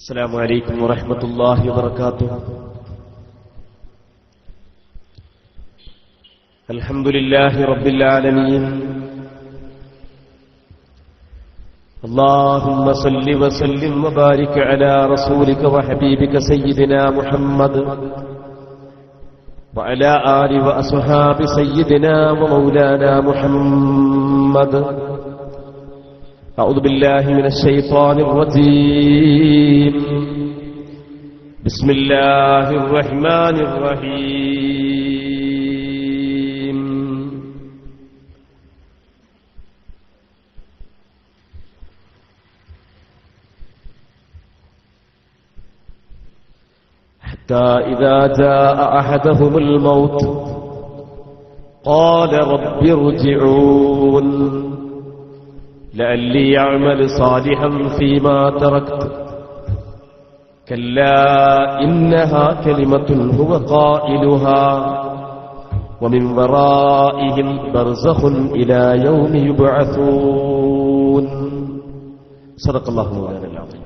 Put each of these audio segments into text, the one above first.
السلام عليكم ورحمة الله وبركاته. الحمد لله رب العالمين. اللهم صل وسلم وبارك على رسولك وحبيبك سيدنا محمد وعلى آله وأصحاب سيدنا ومولانا محمد. أعوذ بالله من الشيطان الرجيم. بسم الله الرحمن الرحيم. حتى إذا جاء أحدهم الموت قال رب ارجعون لعلي أعمل صالحا فيما تركت كلا إنها كلمة هو قائلها ومن ورائهم برزخ إلى يوم يبعثون. صدق الله مولانا العظيم.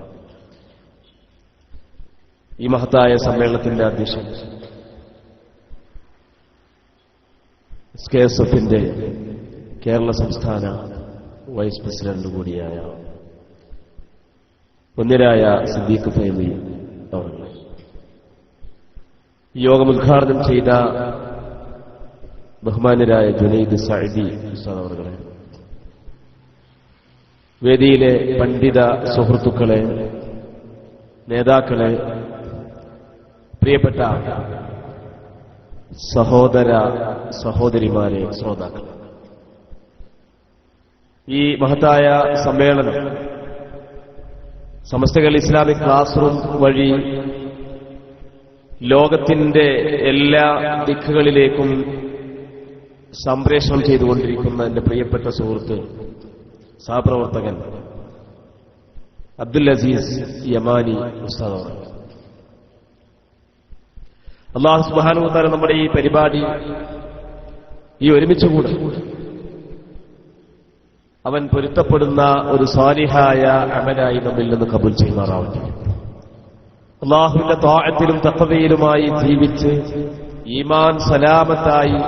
ഈ മഹത്തായ സമ്മേളനത്തിന്റെ അധ്യക്ഷൻ SKSF-ന്റെ കേരള സംസ്ഥാന വൈസ് പ്രസിഡന്റ് കൂടിയായ ഒന്നിരായ സിദ്ദീഖ് ഫൈലി അവർ, യോഗം ഉദ്ഘാടനം ചെയ്ത ബഹുമാന്യരായ ജുനൈദ് സഅദി ഉസ്താദ് അവர்களെ, വേദിയിലെ പണ്ഡിത സുഹൃത്തുക്കളെ, നേതാക്കളെ, പ്രിയപ്പെട്ട സഹോദര സഹോദരിമാരെ, ശ്രോതാക്കളെ, ഈ മഹത്തായ സമ്മേളനം സമസ്തകൾ ഇസ്ലാമിക് ക്ലാസ് റൂം വഴി ലോകത്തിന്റെ എല്ലാ ദിക്കുകളിലേക്കും സംപ്രേഷണം ചെയ്തുകൊണ്ടിരിക്കുന്ന എന്റെ പ്രിയപ്പെട്ട സുഹൃത്ത് സഹപ്രവർത്തകൻ അബ്ദുൽ അസീസ് യമാനി ഉസ്താദ്, അല്ലാഹു സുബ്ഹാനഹു വ തആല നമ്മുടെ ഈ പരിപാടി, ഈ ഒരുമിച്ചുകൂടെ അവൻ പൊരുത്തപ്പെടുന്ന ഒരു സാലിഹായ അമലായി നമ്മിൽ നിന്ന് കബൂൽ ചെയ്യുമാറാവട്ടെ. അല്ലാഹുവിന്റെ ത്വാഅത്തിലും തഖ്വയിലുമായി ജീവിച്ച് ഈമാൻ സലാമത്തായി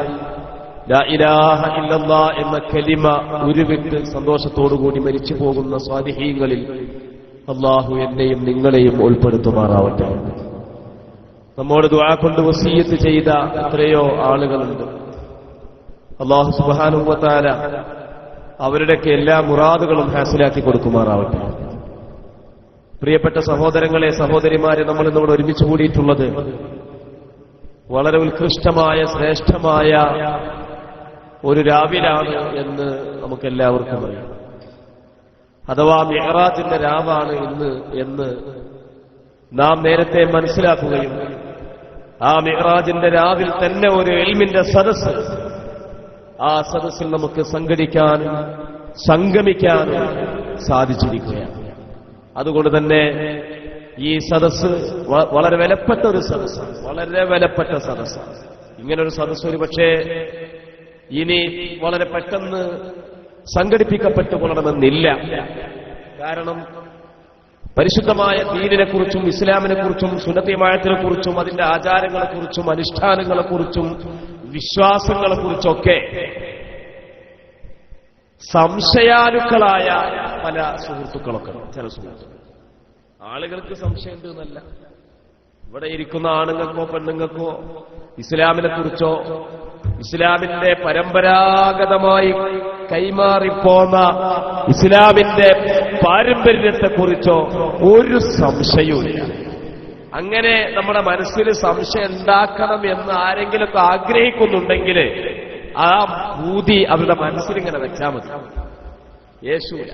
ലാ ഇലാഹ ഇല്ലല്ലാഹ് എന്ന കലിമ ഉരുവിട്ട് സന്തോഷത്തോടുകൂടി മരിച്ചു പോകുന്ന സ്വാലിഹീങ്ങളിൽ അല്ലാഹു എന്നെയും നിങ്ങളെയും ഉൾപ്പെടുത്തുമാറാവട്ടെ. നമ്മോട് ദുആ കൊണ്ട് വസിയ്യത്ത് ചെയ്ത എത്രയോ ആളുകളുണ്ട്. അല്ലാഹു സുബ്ഹാനഹു വ തആല അവരുടെയൊക്കെ എല്ലാ മുറാദുകളും ഹാസിലാക്കി കൊടുക്കുമാറാവട്ടെ. പ്രിയപ്പെട്ട സഹോദരങ്ങളെ, സഹോദരിമാരെ, നമ്മൾ ഇന്നിവിടെ ഒരുമിച്ച് കൂടിയിട്ടുള്ളത് വളരെ ഉത്കൃഷ്ടമായ ശ്രേഷ്ഠമായ ഒരു രാവിലാണ് എന്ന് നമുക്കെല്ലാവർക്കും അറിയാം. അഥവാ മിഅ്റാജിന്റെ രാവാണ് ഇന്ന് എന്ന് നാം നേരത്തെ മനസ്സിലാക്കുകയും ആ മിഅ്റാജിന്റെ രാവിൽ തന്നെ ഒരു ഇൽമിന്റെ സദസ്സ്, ആ സദസ്സിൽ നമുക്ക് സംഘടിക്കാനും സംഗമിക്കാനും സാധിച്ചിരിക്കുകയാണ്. അതുകൊണ്ട് തന്നെ ഈ സദസ്സ് വളരെ വിലപ്പെട്ട ഒരു സദസ്സാണ്, വളരെ വിലപ്പെട്ട സദസ്സാണ്. ഇങ്ങനൊരു സദസ്സ് ഒരു പക്ഷേ ഇനി വളരെ പെട്ടെന്ന് സംഘടിപ്പിക്കപ്പെട്ടുകൊള്ളണമെന്നില്ല. കാരണം പരിശുദ്ധമായ ദീനിനെക്കുറിച്ചും ഇസ്ലാമിനെക്കുറിച്ചും സുന്നത്തിയമായത്തിനെക്കുറിച്ചും അതിന്റെ ആചാരങ്ങളെക്കുറിച്ചും അനുഷ്ഠാനങ്ങളെക്കുറിച്ചും വിശ്വാസങ്ങളെക്കുറിച്ചൊക്കെ സംശയാലുക്കളായ പല സുഹൃത്തുക്കളൊക്കെ, ചില സുഹൃത്തുക്കൾ, ആളുകൾക്ക് സംശയമുണ്ട് എന്നല്ല, ഇവിടെ ഇരിക്കുന്ന ആണുങ്ങൾക്കോ പെണ്ണുങ്ങൾക്കോ ഇസ്ലാമിനെക്കുറിച്ചോ ഇസ്ലാമിന്റെ പരമ്പരാഗതമായി കൈമാറിപ്പോന്ന ഇസ്ലാമിന്റെ പാരമ്പര്യത്തെക്കുറിച്ചോ ഒരു സംശയവുമില്ല. അങ്ങനെ നമ്മുടെ മനസ്സിൽ സംശയം ഉണ്ടാക്കണം എന്ന് ആരെങ്കിലുമൊക്കെ ആഗ്രഹിക്കുന്നുണ്ടെങ്കിൽ ആ ഭൂതി അവരുടെ മനസ്സിലിങ്ങനെ വെച്ചാൽ മതി. യേശുവില്ല.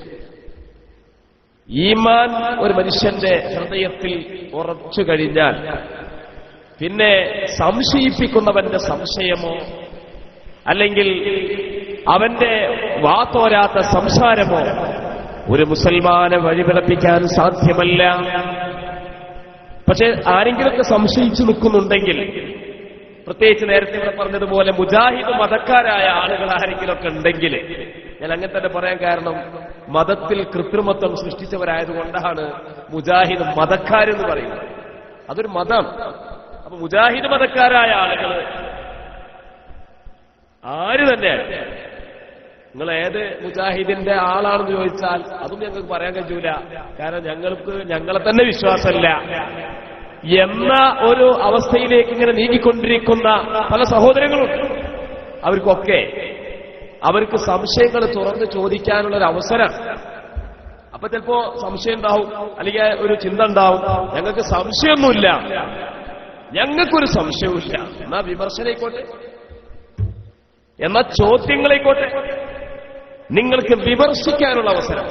ഈമാൻ ഒരു മനുഷ്യന്റെ ഹൃദയത്തിൽ ഉറച്ചു കഴിഞ്ഞാൽ പിന്നെ സംശയിപ്പിക്കുന്നവന്റെ സംശയമോ അല്ലെങ്കിൽ അവന്റെ വാത്തോരാത്ത സംസാരമോ ഒരു മുസൽമാനെ വഴിപിഴപ്പിക്കാൻ സാധ്യമല്ല. പക്ഷെ ആരെങ്കിലുമൊക്കെ സംശയിച്ചു നിൽക്കുന്നുണ്ടെങ്കിൽ, പ്രത്യേകിച്ച് നേരത്തെ ഇവിടെ പറഞ്ഞതുപോലെ മുജാഹിദ് മതക്കാരായ ആളുകൾ ആരെങ്കിലുമൊക്കെ ഉണ്ടെങ്കിൽ, ഞാൻ അങ്ങനെ തന്നെ പറയാൻ കാരണം മതത്തിൽ കൃത്രിമത്വം സൃഷ്ടിച്ചവരായതുകൊണ്ടാണ് മുജാഹിദ് മതക്കാരെന്ന് പറയുന്നത്. അതൊരു മതം. അപ്പൊ മുജാഹിദ് മതക്കാരായ ആളുകൾ ആര് തന്നെയാണ്. നിങ്ങൾ ഏത് മുജാഹിദിന്റെ ആളാണെന്ന് ചോദിച്ചാൽ അതും ഞങ്ങൾക്ക് പറയാൻ കഴിയൂല. കാരണം ഞങ്ങളെ തന്നെ വിശ്വാസമില്ല എന്ന ഒരു അവസ്ഥയിലേക്ക് ഇങ്ങനെ നീങ്ങിക്കൊണ്ടിരിക്കുന്ന പല സഹോദരങ്ങളുണ്ട്. അവർക്ക് സംശയങ്ങൾ തുറന്ന് ചോദിക്കാനുള്ളൊരു അവസരം. അപ്പൊ ചിലപ്പോ സംശയം ഉണ്ടാവും, അല്ലെങ്കിൽ ഒരു ചിന്ത ഉണ്ടാവും, ഞങ്ങൾക്ക് സംശയമൊന്നുമില്ല, ഞങ്ങൾക്കൊരു സംശയവുമില്ല. എന്നാ വിമർശനമായിക്കോട്ടെ, എന്നാ ചോദ്യങ്ങളായിക്കോട്ടെ, നിങ്ങൾക്ക് വിമർശിക്കാനുള്ള അവസരം.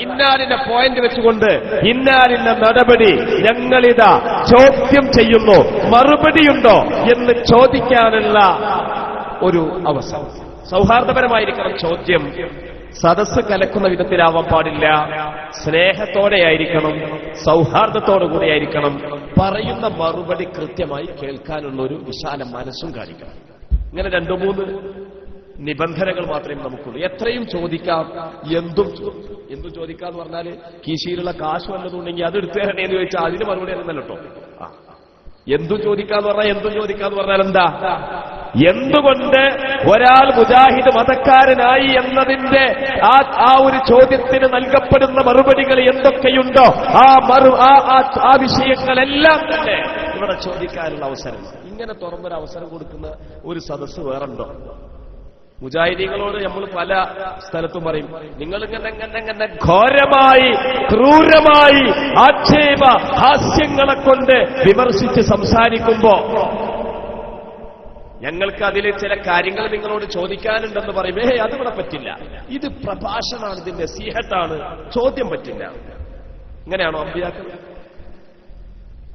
ഇന്നാലിന്റെ പോയിന്റ് വെച്ചുകൊണ്ട് ഇന്നാലിന്റെ നടപടി ഞങ്ങളിതാ ചോദ്യം ചെയ്യുന്നു, മറുപടിയുണ്ടോ എന്ന് ചോദിക്കാനുള്ള ഒരു അവസരം. സൗഹാർദ്ദപരമായിരിക്കണം ചോദ്യം. സദസ്സ് കലക്കുന്ന വിധത്തിലാവാൻ പാടില്ല. സ്നേഹത്തോടെയായിരിക്കണം, സൗഹാർദ്ദത്തോടുകൂടിയായിരിക്കണം. പറയുന്ന മറുപടി കൃത്യമായി കേൾക്കാനുള്ള ഒരു വിശാല മനസ്സും കാണിക്കണം. ഇങ്ങനെ 2-3 നിബന്ധനകൾ മാത്രമേ നമുക്കുള്ളൂ. എത്രയും ചോദിക്കാം, എന്തും ചോദിക്കാന്ന് പറഞ്ഞാല് കീശയിലുള്ള കാശ് വല്ലതുണ്ടെങ്കിൽ അത് എടുത്തു തരണേ എന്ന് ചോദിച്ചാൽ അതിന് മറുപടി അറിയുന്നല്ലോ കേട്ടോ. എന്തും ചോദിക്കാന്ന് പറഞ്ഞാൽ എന്താ? എന്തുകൊണ്ട് ഒരാൾ മുജാഹിദ് മതക്കാരനായി എന്നതിന്റെ ആ ഒരു ചോദ്യത്തിന് നൽകപ്പെടുന്ന മറുപടികൾ എന്തൊക്കെയുണ്ടോ ആ വിഷയങ്ങളെല്ലാം തന്നെ ഇവിടെ ചോദിക്കാനുള്ള അവസരം. ഇങ്ങനെ തുറന്നൊരു അവസരം കൊടുക്കുന്ന ഒരു സദസ്സ് വേറുണ്ടോ? മുജാഹിദീങ്ങളോട് നമ്മൾ പല സ്ഥലത്തും പറയും, നിങ്ങൾ ഇങ്ങനെ ഘോരമായി ക്രൂരമായി ആക്ഷേപ ഹാസ്യങ്ങളെ കൊണ്ട് വിമർശിച്ച് സംസാരിക്കുമ്പോ ഞങ്ങൾക്ക് അതിൽ ചില കാര്യങ്ങൾ നിങ്ങളോട് ചോദിക്കാനുണ്ടെന്ന് പറയും. അതിവിടെ പറ്റില്ല, ഇത് പ്രഭാഷണമാണ്, ഇതിന്റെ നസീഹത്താണ്, ചോദ്യം പറ്റില്ല. ഇങ്ങനെയാണോ അമ്പിയാക്കൾ?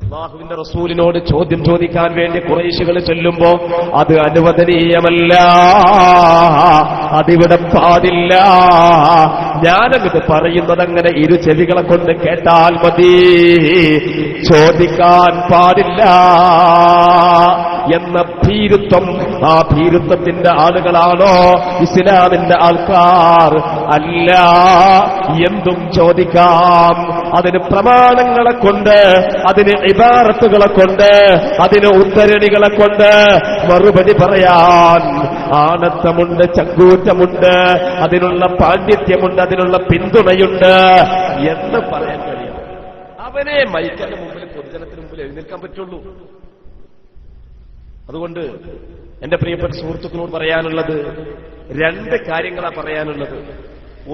അല്ലാഹുവിന്റെ റസൂലിനോട് ചോദ്യം ചോദിക്കാൻ വേണ്ടി ഖുറൈശികൾ ചൊല്ലുമ്പോ അത് അനുവദനീയമല്ല, അതിവിടെ പാടില്ല. ഞാനത് പറയുന്നത് അങ്ങനെ ഇരു ചെവികളെ കൊണ്ട് കേട്ടാൽ മതി, ചോദിക്കാൻ പാടില്ല എന്ന ഭീരുത്വം, ആ ഭീരുത്വത്തിന്റെ ആളുകളാണോ ഇസ്ലാമിന്റെ ആൾക്കാർ? അല്ല, എന്തും ചോദിക്കാം. അതിന് പ്രമാണങ്ങളെ കൊണ്ട്, അതിന് ഇബാറത്തുകളെ കൊണ്ട്, അതിന് ഉദ്ധരണികളെ കൊണ്ട് മറുപടി പറയാൻ ആണത്തമുണ്ട്, ചങ്കൂറ്റമുണ്ട്, അതിനുള്ള പാണ്ഡിത്യമുണ്ട്, അതിനുള്ള പിന്തുണയുണ്ട് എന്ന് പറയാൻ കഴിയും. അവനെ മൈക്കന്റെ മുമ്പിൽ, പൊതുജനത്തിന് മുമ്പിൽ എഴുന്നേൽക്കാൻ പറ്റുള്ളൂ. അതുകൊണ്ട് എന്റെ പ്രിയപ്പെട്ട സുഹൃത്തുക്കളോട് പറയാനുള്ളത് 2 കാര്യങ്ങളാണ് പറയാനുള്ളത്.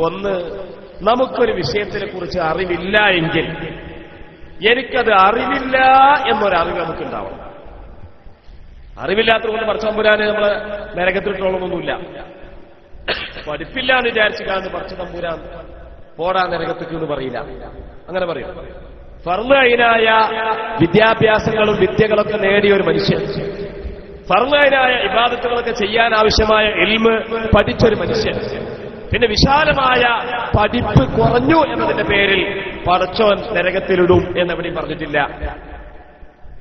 ഒന്ന്, നമുക്കൊരു വിഷയത്തിനെ കുറിച്ച് അറിവില്ല എങ്കിൽ എനിക്കത് അറിവില്ല എന്നൊരറിവ് നമുക്കുണ്ടാവണം. അറിവില്ലാത്തതുകൊണ്ട് പടച്ചതമ്പുരാനെ നമ്മളെ നരകത്തിലിട്ടോളൊന്നുമില്ല. പഠിപ്പില്ല എന്ന് വിചാരിച്ചു കാണുന്ന പടച്ചതമ്പുരാൻ പോടാ നരകത്തേക്ക് എന്ന് പറയില്ല. അങ്ങനെ പറയും. ഫർള് ഐനായ വിദ്യാഭ്യാസങ്ങളും വിദ്യകളൊക്കെ നേടിയ ഒരു മനുഷ്യൻ, ഫർള് ഐനായ ഇബാദത്തുകളൊക്കെ ചെയ്യാൻ ആവശ്യമായ ഇൽമ് പഠിച്ചൊരു മനുഷ്യൻ, പിന്നെ വിശാലമായ പഠിപ്പ് കുറഞ്ഞു എന്നതിന്റെ പേരിൽ പടച്ചോൻ നരകത്തിലിടും എന്നെവിടെയും പറഞ്ഞിട്ടില്ല.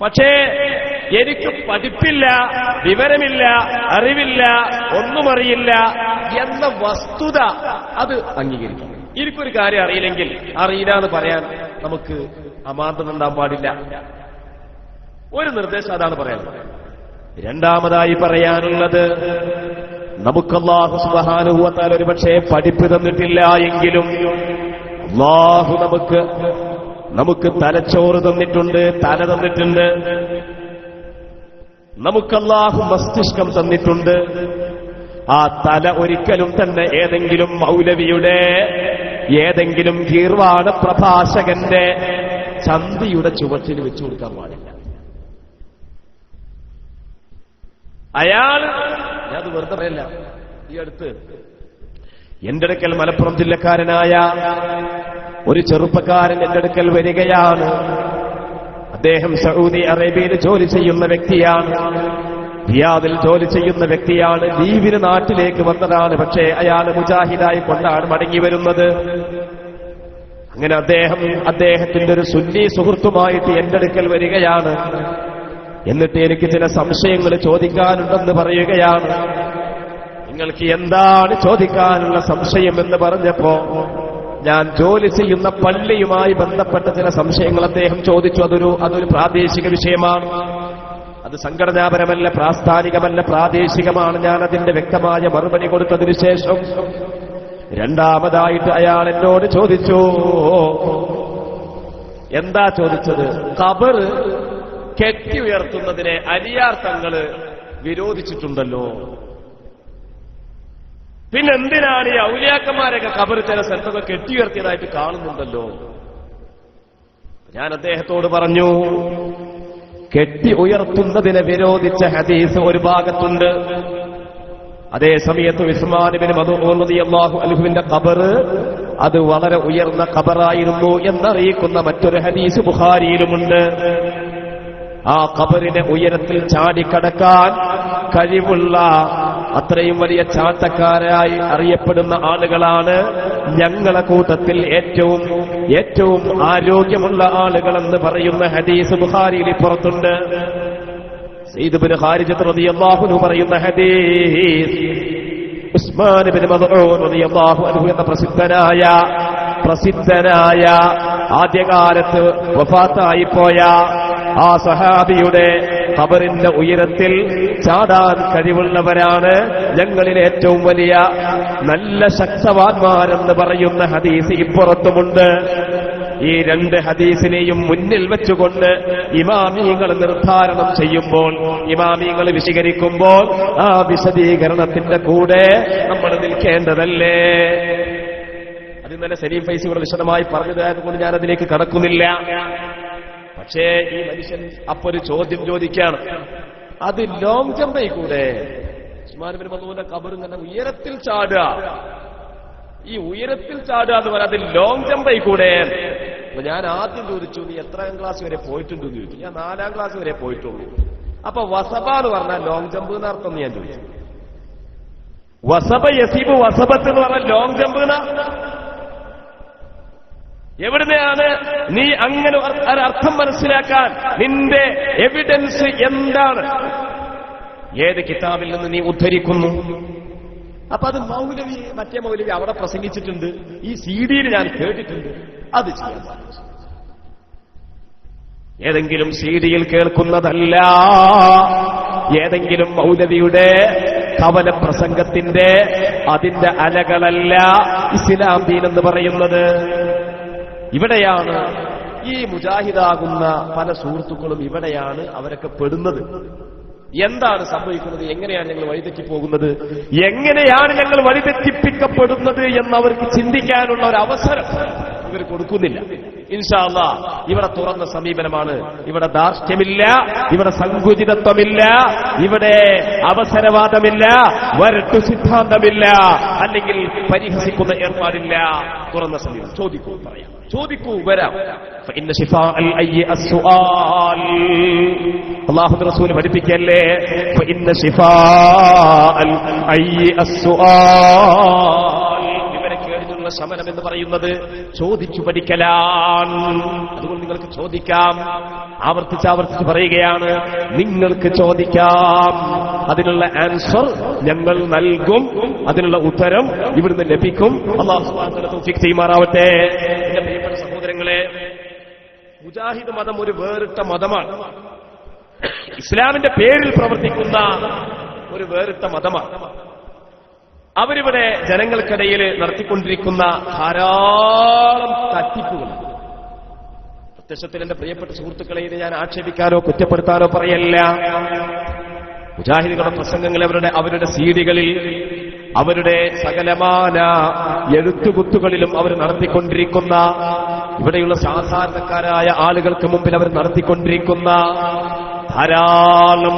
പക്ഷേ എനിക്ക് പഠിപ്പില്ല, വിവരമില്ല, അറിവില്ല, ഒന്നും അറിയില്ല എന്ന വസ്തുത അത് അംഗീകരിക്കും. എനിക്കൊരു കാര്യം അറിയില്ലെങ്കിൽ അറിയില്ല എന്ന് പറയാൻ നമുക്ക് അമാന്തം ഉണ്ടാകാൻ പാടില്ല. ഒരു നിർദ്ദേശം അതാണ് പറയാനുള്ളത്. രണ്ടാമതായി പറയാനുള്ളത്, നമുക്ക് അല്ലാഹു സുബ്ഹാനഹു വ തആല ഒരു പക്ഷേ പഠിപ്പ് തന്നിട്ടില്ല എങ്കിലും അല്ലാഹു നമുക്ക് തലച്ചോറ് തന്നിട്ടുണ്ട്, തല തന്നിട്ടുണ്ട്. നമുക്ക് അല്ലാഹു മസ്തിഷ്കം തന്നിട്ടുണ്ട്. ആ തല ഒരിക്കലും തന്നെ ഏതെങ്കിലും മൗലവിയുടെ, ഏതെങ്കിലും ഗീർവാണ പ്രഭാഷകന്റെ ചന്തിയുടെ ചുവട്ടിൽ വെച്ചു കൊടുക്കാൻ പാടില്ല. ഞാനത് വെറുതെ പറയല്ല. ഈ അടുത്ത് എന്റെ അടുക്കൽ മലപ്പുറം ജില്ലക്കാരനായ ഒരു ചെറുപ്പക്കാരൻ എന്റെ അടുക്കൽ വരികയാണ്. അദ്ദേഹം സൗദി അറേബ്യയിൽ ജോലി ചെയ്യുന്ന വ്യക്തിയാണ്, റിയാദിൽ ജോലി ചെയ്യുന്ന വ്യക്തിയാണ്. ലീവിന് നാട്ടിലേക്ക് വന്നതാണ്. പക്ഷേ അയാൾ മുജാഹിദായി കൊണ്ടാണ് മടങ്ങി വരുന്നത്. അങ്ങനെ അദ്ദേഹത്തിന്റെ ഒരു സുന്നി സുഹൃത്തുമായിട്ട് എന്റെ അടുക്കൽ വരികയാണ്. എന്നിട്ട് എനിക്ക് ചില സംശയങ്ങൾ ചോദിക്കാനുണ്ടെന്ന് പറയുകയാണ്. നിങ്ങൾക്ക് എന്താണ് ചോദിക്കാനുള്ള സംശയം എന്ന് പറഞ്ഞപ്പോ ഞാൻ ജോലി ചെയ്യുന്ന പള്ളിയുമായി ബന്ധപ്പെട്ട ചില സംശയങ്ങൾ അദ്ദേഹം ചോദിച്ചു. അതൊരു പ്രാദേശിക വിഷയമാണ്. അത് സംഘടനാപരമല്ല, പ്രാസ്ഥാനികമല്ല, പ്രാദേശികമാണ്. ഞാൻ അതിന്റെ വ്യക്തമായ മറുപടി കൊടുത്തതിനു ശേഷം രണ്ടാമതായിട്ട് അയാൾ എന്നോട് ചോദിച്ചു. എന്താ ചോദിച്ചത്? ഖബർ കെട്ടി ഉയർത്തുന്നതിനെ അലിയാർ തങ്ങള് വിരോധിച്ചിട്ടുണ്ടല്ലോ, പിന്നെന്തിനാണ് ഈ ഔലിയാക്കന്മാരൊക്കെ ഖബർ ചില സ്ഥലത്തൊക്കെ കെട്ടി ഉയർത്തിയതായിട്ട് കാണുന്നുണ്ടല്ലോ? ഞാൻ അദ്ദേഹത്തോട് പറഞ്ഞു, കെട്ടി ഉയർത്തുന്നതിനെ വിരോധിച്ച ഹദീസ് ഒരു ഭാഗത്തുണ്ട്. അതേ സമയത്ത് ഉസ്മാൻ ഇബ്നു മദ്ഊൻ റളിയല്ലാഹു അൻഹുവിന്റെ ഖബർ അത് വളരെ ഉയർന്ന ഖബറായിരുന്നു എന്നറിയിക്കുന്ന മറ്റൊരു ഹദീസ് ബുഖാരിയിലുമുണ്ട്. ആ ഖബറിനെ ഉയരത്തിൽ ചാടിക്കടക്കാൻ കഴിവുള്ള അത്രയും വലിയ ചാട്ടക്കാരായി അറിയപ്പെടുന്ന ആളുകളാണ് ഞങ്ങളെ കൂട്ടത്തിൽ ഏറ്റവും ആരോഗ്യമുള്ള ആളുകളെന്ന് പറയുന്ന ഹദീസ് ബുഖാരിയിൽ പുറത്തുണ്ട്. സയ്യിദ് ഇബ്നു ഖാരിജത്ത് റളിയല്ലാഹു അൻഹു പറയുന്ന ഹദീസ്, ഉസ്മാൻ ഇബ്നു മദ്ഊൻ റളിയല്ലാഹു അൻഹു എന്ന പ്രസിദ്ധനായ ആദ്യകാലത്ത് വഫാത്തായി പോയ ആ സഹാബിയുടെ ഖബറിന്റെ ഉയരത്തിൽ ചാടാൻ കഴിവുള്ളവരാണ് ഞങ്ങളിൽ ഏറ്റവും വലിയ നല്ല ശക്തവാന്മാരെന്ന് പറയുന്ന ഹദീസ് ഇപ്പുറത്തുമുണ്ട്. ഈ രണ്ട് ഹദീസിനെയും മുന്നിൽ വെച്ചുകൊണ്ട് ഇമാമിയങ്ങൾ നിർദ്ധാരണം ചെയ്യുമ്പോൾ, ഇമാമിയങ്ങൾ വിശദീകരിക്കുമ്പോൾ ആ വിശദീകരണത്തിന്റെ കൂടെ നമ്മൾ നിൽക്കേണ്ടതല്ലേ? അത് ഇന്നലെ സലീം ഫൈസി ഇവിടെ വിശദമായി പറഞ്ഞതായതുകൊണ്ട് ഞാൻ അതിലേക്ക് കടക്കുന്നില്ല. പക്ഷേ ഈ മനുഷ്യൻ അപ്പൊരു ചോദ്യം ചോദിക്കുകയാണ്, അത് ലോങ് ജമ്പായി കൂടെ? ഉസ്മാൻ ഇബ്നു മദ്ഊന്റെ ഖബർ ഇങ്ങനെ ഉയരത്തിൽ ചാടുക, ഈ ഉയരത്തിൽ ചാടുക എന്ന് പറഞ്ഞാൽ അത് ലോങ് ജമ്പായി കൂടെ? അപ്പൊ ഞാൻ ആദ്യം ചോദിച്ചു, നീ എത്രാം ക്ലാസ് വരെ പോയിട്ടുണ്ടെന്ന് ചോദിച്ചു. ഞാൻ 4ാം ക്ലാസ് വരെ പോയിട്ടുള്ളൂ. അപ്പൊ വസബ എന്ന് പറഞ്ഞാൽ ലോങ് ജമ്പ് എന്ന് അർത്ഥം ഞാൻ ചോദിച്ചു. വസബ യസീബ് വസബത്ത് എന്ന് പറഞ്ഞാൽ ലോങ് ജമ്പ് എന്നാ? എവിടുന്നെയാണ് നീ അങ്ങനെ ഒരർത്ഥം മനസ്സിലാക്കാൻ നിന്റെ എവിഡൻസ് എന്താണ്? ഏത് കിതാബിൽ നിന്ന് നീ ഉദ്ധരിക്കുന്നു? അപ്പൊ അത് മറ്റേ മൗലവി അവിടെ പ്രസംഗിച്ചിട്ടുണ്ട്, ഈ CD-യിൽ ഞാൻ കേട്ടിട്ടുണ്ട്, അത് ചെയ്യാൻ പാടില്ല. ഏതെങ്കിലും CD-യിൽ കേൾക്കുന്നതല്ല, ഏതെങ്കിലും മൗലവിയുടെ കവല പ്രസംഗത്തിന്റെ അതിന്റെ അലകളല്ല ഇസ്ലാം ദീൻ എന്ന് പറയുന്നത്. ഇവിടെയാണ് ഈ മുജാഹിദാകുന്ന പല സുഹൃത്തുക്കളും ഇവിടെയാണ് അവരൊക്കെ പെടുന്നത്. എന്താണ് സംഭവിക്കുന്നത്? എങ്ങനെയാണ് ഞങ്ങൾ വഴിതെറ്റി പോകുന്നത്? എങ്ങനെയാണ് ഞങ്ങൾ വഴിതെറ്റിപ്പിക്കപ്പെടുന്നത് എന്നവർക്ക് ചിന്തിക്കാനുള്ള ഒരു അവസരം ഇവർ കൊടുക്കുന്നില്ല. ഇൻഷാ അല്ലാഹ് ഇവിടെ തുറന്ന സമീപനമാണ്. ഇവിടെ ധാർഷ്ട്യമില്ല, ഇവിടെ സങ്കുചിതത്വമില്ല, ഇവിടെ അവസരവാദമില്ല, വരട്ടു സിദ്ധാന്തമില്ല, അല്ലെങ്കിൽ പരിഹസിക്കുന്ന ഏർപ്പാടില്ല. തുറന്ന സമീപനം. ചോദിക്കൂ, പറയാം, ചോദിക്കൂ, വരാം. ഫഇന്ന ശിഫാഅൽ അയ്യി അസ്സുആൽ. അല്ലാഹുവിന്റെ റസൂൽ പഠിപ്പിക്കല്ലേ, ഫഇന്ന ശിഫാഅൽ അയ്യി അസ്സുആൽ. ശമനം എന്ന് പറയുന്നത് ചോദിച്ചു പഠിക്കലാണ്. അതുകൊണ്ട് നിങ്ങൾക്ക് ചോദിക്കാം. ആവർത്തിച്ച് പറയുകയാണ്, നിങ്ങൾക്ക് ചോദിക്കാം, അതിനുള്ള ആൻസർ ഞങ്ങൾ നൽകും, അതിനുള്ള ഉത്തരം ഇവിടുന്ന് ലഭിക്കും. അല്ലാഹു സുബ്ഹാനഹു വ തആല തൗഫീഖ് ചെയ്യുമാറാവട്ടെ. എന്റെ പ്രിയപ്പെട്ട സഹോദരങ്ങളെ, മുജാഹിദ് മതം ഒരു വേറിട്ട മതമാണ്. ഇസ്ലാമിന്റെ പേരിൽ പ്രവർത്തിക്കുന്ന ഒരു വേറിട്ട മതമാണ്. അവരിവിടെ ജനങ്ങൾക്കിടയിൽ നടത്തിക്കൊണ്ടിരിക്കുന്ന ധാരാളം തട്ടിപ്പുകൾ. പ്രത്യക്ഷത്തിൽ എന്റെ പ്രിയപ്പെട്ട സുഹൃത്തുക്കളെ ഇത് ഞാൻ ആക്ഷേപിക്കാനോ കുറ്റപ്പെടുത്താനോ പറയല്ല. മുജാഹിദുകളുടെ പ്രസംഗങ്ങൾ അവരുടെ CD-കളിൽ, അവരുടെ സകലമാന എഴുത്തുകുത്തുകളിലും അവർ നടത്തിക്കൊണ്ടിരിക്കുന്ന, ഇവിടെയുള്ള സാധാരണക്കാരായ ആളുകൾക്ക് മുമ്പിൽ അവർ നടത്തിക്കൊണ്ടിരിക്കുന്ന ധാരാളം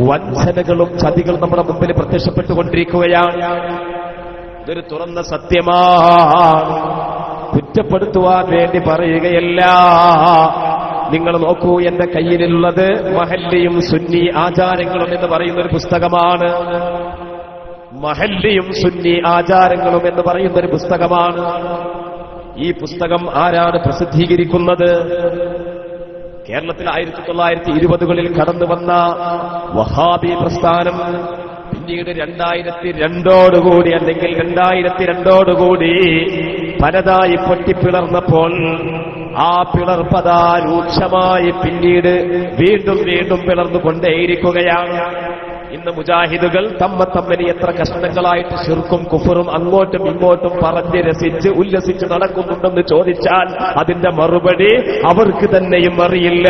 വഞ്ചനകളും ചതികളും നമ്മുടെ മുമ്പിൽ പ്രത്യക്ഷപ്പെട്ടുകൊണ്ടിരിക്കുകയാണ്. ഇതൊരു തുറന്ന സത്യമാണ്, കുറ്റപ്പെടുത്തുവാൻ വേണ്ടി പറയുകയല്ല. നിങ്ങൾ നോക്കൂ, എന്റെ കയ്യിലുള്ളത് മഹല്ലിയും സുന്നി ആചാരങ്ങളും എന്ന് പറയുന്ന ഒരു പുസ്തകമാണ്. മഹല്ലിയും സുന്നി ആചാരങ്ങളും എന്ന് പറയുന്ന ഒരു പുസ്തകമാണ്. ഈ പുസ്തകം ആരാണ് പ്രസിദ്ധീകരിക്കുന്നത്? കേരളത്തിൽ 1920-കളിൽ കടന്നു വന്ന വഹാബി പ്രസ്ഥാനം പിന്നീട് 2002 അല്ലെങ്കിൽ 2002 പലതായി പൊട്ടിപ്പിളർന്നപ്പോൾ ആ പിളർപ്പതാ രൂക്ഷമായി പിന്നീട് വീണ്ടും വീണ്ടും പിളർന്നുകൊണ്ടേയിരിക്കുകയാണ്. ഇന്ന് മുജാഹിദുകൾ തമ്മിൽ എത്ര കഷ്ടങ്ങളായിട്ട് ശിർക്കും കുഫറും അങ്ങോട്ടും ഇങ്ങോട്ടും പറഞ്ഞ് രസിച്ച് ഉല്ലസിച്ച് നടക്കുന്നുണ്ടെന്ന് ചോദിച്ചാൽ അതിന്റെ മറുപടി അവർക്ക് തന്നെയും അറിയില്ല.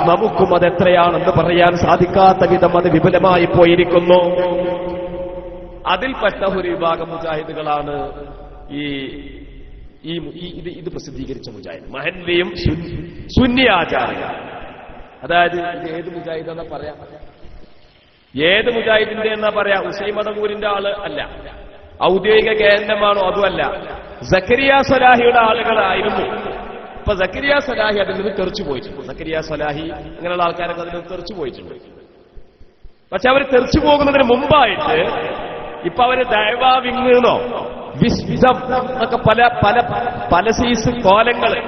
നമുക്കും അതെത്രയാണെന്ന് പറയാൻ സാധിക്കാത്ത വിധം അത് വിപുലമായി പോയിരിക്കുന്നു. അതിൽപ്പെട്ട ഒരു വിഭാഗം മുജാഹിദുകളാണ് ഇത് പ്രസിദ്ധീകരിച്ച മുജാഹിദ് മഹല്ലിയും സുന്നി ആചാരങ്ങൾ. അതായത് ഇത് ഏത് മുജാഹിദെന്നാ പറയാം, ഏത് മുജാഹിദിന്റെ എന്നാ പറയാ? ഉസൈമദൂരിന്റെ ആള് അല്ല, ഔദ്യോഗിക കേന്ദ്രമാണോ അതുമല്ല, സക്കരിയ സലാഹിയുടെ ആളുകളായിരുന്നു. ഇപ്പൊ സക്കരിയ സലാഹി അതിൽ നിന്ന് തെറിച്ചു പോയിട്ടുണ്ട്. സക്കരിയ സലാഹി അങ്ങനെയുള്ള ആൾക്കാരൊക്കെ അതിൽ നിന്ന് തെറിച്ചു പോയിട്ടുണ്ട്. പക്ഷെ അവർ തെറിച്ചു പോകുന്നതിന് മുമ്പായിട്ട് ഇപ്പൊ അവര് ദഅ്വാ വിങ്ങെന്നോ വിസ്വിസം എന്നൊക്കെ പല പല പല സൈസ് കോലങ്ങള്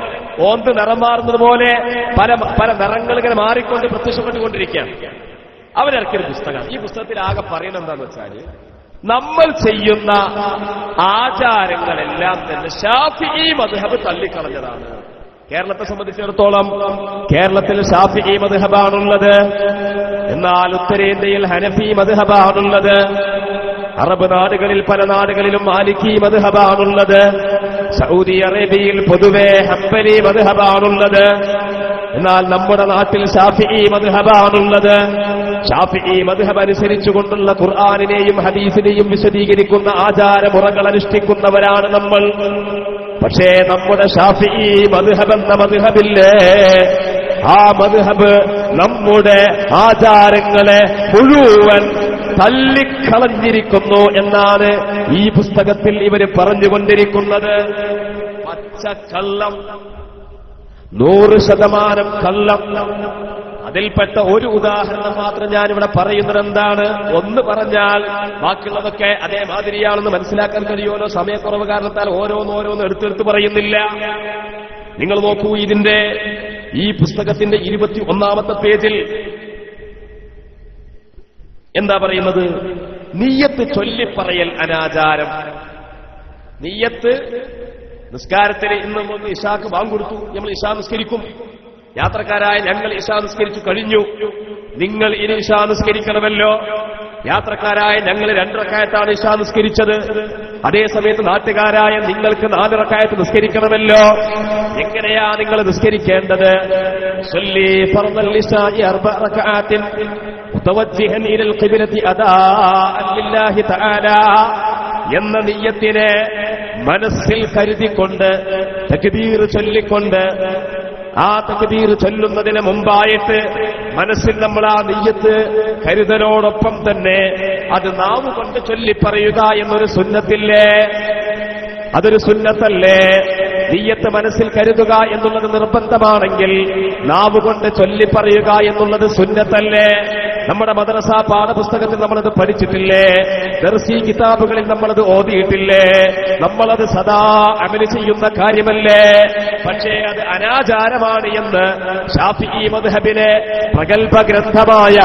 ഓന്ത് നിറം മാറുന്നത് പോലെ പല പല നിറങ്ങൾ ഇങ്ങനെ മാറിക്കൊണ്ട് പ്രത്യക്ഷപ്പെട്ടുകൊണ്ടിരിക്കുകയാണ്. അവരിറക്കിയൊരു പുസ്തകമാണ്. ഈ പുസ്തകത്തിൽ ആകെ പറയുന്നത് എന്താന്ന് വെച്ചാല് നമ്മൾ ചെയ്യുന്ന ആചാരങ്ങളെല്ലാം തന്നെ ശാഫിഈ മദ്ഹബ് തള്ളിക്കളഞ്ഞതാണ്. കേരളത്തെ സംബന്ധിച്ചിടത്തോളം കേരളത്തിൽ ശാഫിഈ മദ്ഹബാണുള്ളത്, എന്നാൽ ഉത്തരേന്ത്യയിൽ ഹനഫി മദ്ഹബാണുള്ളത്, അറബ് നാടുകളിൽ പല നാടുകളിലും മാലിക്കി മദ്ഹബാണുള്ളത്, സൗദി അറേബ്യയിൽ പൊതുവെ ഹംബലി മദ്ഹബാണുള്ളത്. എന്നാൽ നമ്മുടെ നാട്ടിൽ ശാഫിഈ മദ്ഹബാണുള്ളത്. ശാഫിഈ മദ്ഹബ് അനുസരിച്ചുകൊണ്ടുള്ള ഖുർആനിനെയും ഹദീസിനെയും വിശദീകരിക്കുന്ന ആചാരമുറകൾ അനുഷ്ഠിക്കുന്നവരാണ് നമ്മൾ. പക്ഷേ നമ്മുടെ ശാഫിഈ മദ്ഹബ് എന്ന മദ്ഹബില്ലേ, ആ മദ്ഹബ് നമ്മുടെ ആചാരങ്ങളെ മുഴുവൻ തള്ളിക്കളഞ്ഞിരിക്കുന്നു എന്നാണ് ഈ പുസ്തകത്തിൽ ഇവര് പറഞ്ഞുകൊണ്ടിരിക്കുന്നത്. പച്ചക്കള്ളം, 100% കള്ളം. അതിൽപ്പെട്ട ഒരു ഉദാഹരണം മാത്രം ഞാനിവിടെ പറയുന്നത് എന്താണ്, ഒന്ന് പറഞ്ഞാൽ ബാക്കിയുള്ളതൊക്കെ അതേമാതിരിയാണെന്ന് മനസ്സിലാക്കാൻ കഴിയുമല്ലോ. സമയക്കുറവ് കാരണത്താൽ ഓരോന്നോരോന്ന് എടുത്തെടുത്ത് പറയുന്നില്ല. നിങ്ങൾ നോക്കൂ, ഇതിന്റെ ഈ പുസ്തകത്തിന്റെ 21-ാമത്തെ പേജിൽ എന്താ പറയുന്നത്? നിയ്യത്ത് ചൊല്ലിപ്പറയൽ അനാചാരം. നിയ്യത്ത് നിസ്കാരത്തിന് ഇന്ന് ഇശാക്ക് ബാങ്ക് കൊടുത്തു, നമ്മൾ ഇശാ നിസ്കരിക്കും. യാത്രക്കാരായ ഞങ്ങൾ ഇശാ നിസ്കരിച്ചു കഴിഞ്ഞു, നിങ്ങൾ ഇനി ഇശാ നിസ്കരിക്കണമല്ലോ. യാത്രക്കാരായ ഞങ്ങൾ 2 റക്അത്താണ് ഇശാ നിസ്കരിച്ചത്, അതേസമയത്ത് നാട്ടുകാരായ നിങ്ങൾക്ക് 4 റക്അത്ത് നിസ്കരിക്കണമല്ലോ. എങ്ങനെയാ നിങ്ങൾ നിസ്കരിക്കേണ്ടത്? സല്ലി ഫർദൽ ഇശാഇ 4 റക്അത്തിൻ മുതവജ്ജിഹൻ ഇലൽ ഖിബ്ലതി അദാഅൻ ലില്ലാഹി തആല എന്ന നിയ്യത്തിനെ മനസ്സിൽ കരുതിക്കൊണ്ട് തക്ബീർ ചൊല്ലിക്കൊണ്ട്, ആ തക്ബീർ ചൊല്ലുന്നതിന് മുമ്പായിട്ട് മനസ്സിൽ നമ്മൾ ആ നിയ്യത്ത് കരുതലോടൊപ്പം തന്നെ അത് നാവ് കൊണ്ട് ചൊല്ലിപ്പറയുക എന്നൊരു സുന്നത്തില്ലേ? അതൊരു സുന്നത്തല്ലേ? നിയ്യത്ത് മനസ്സിൽ കരുതുക എന്നുള്ളത് നിർബന്ധമാണെങ്കിൽ നാവ് കൊണ്ട് ചൊല്ലിപ്പറയുക എന്നുള്ളത് സുന്നത്തല്ലേ? നമ്മുടെ മദ്രസ പാഠപുസ്തകത്തിൽ നമ്മളത് പഠിച്ചിട്ടില്ലേ? ദർസി കിതാബുകളിൽ നമ്മളത് ഓതിയിട്ടില്ലേ? നമ്മളത് സദാ അമല് ചെയ്യുന്ന കാര്യമല്ലേ? പക്ഷേ അത് അനാചാരമാണ് എന്ന് ശാഫിഈ മദ്ഹബിലെ പ്രഗൽഭ ഗ്രന്ഥമായ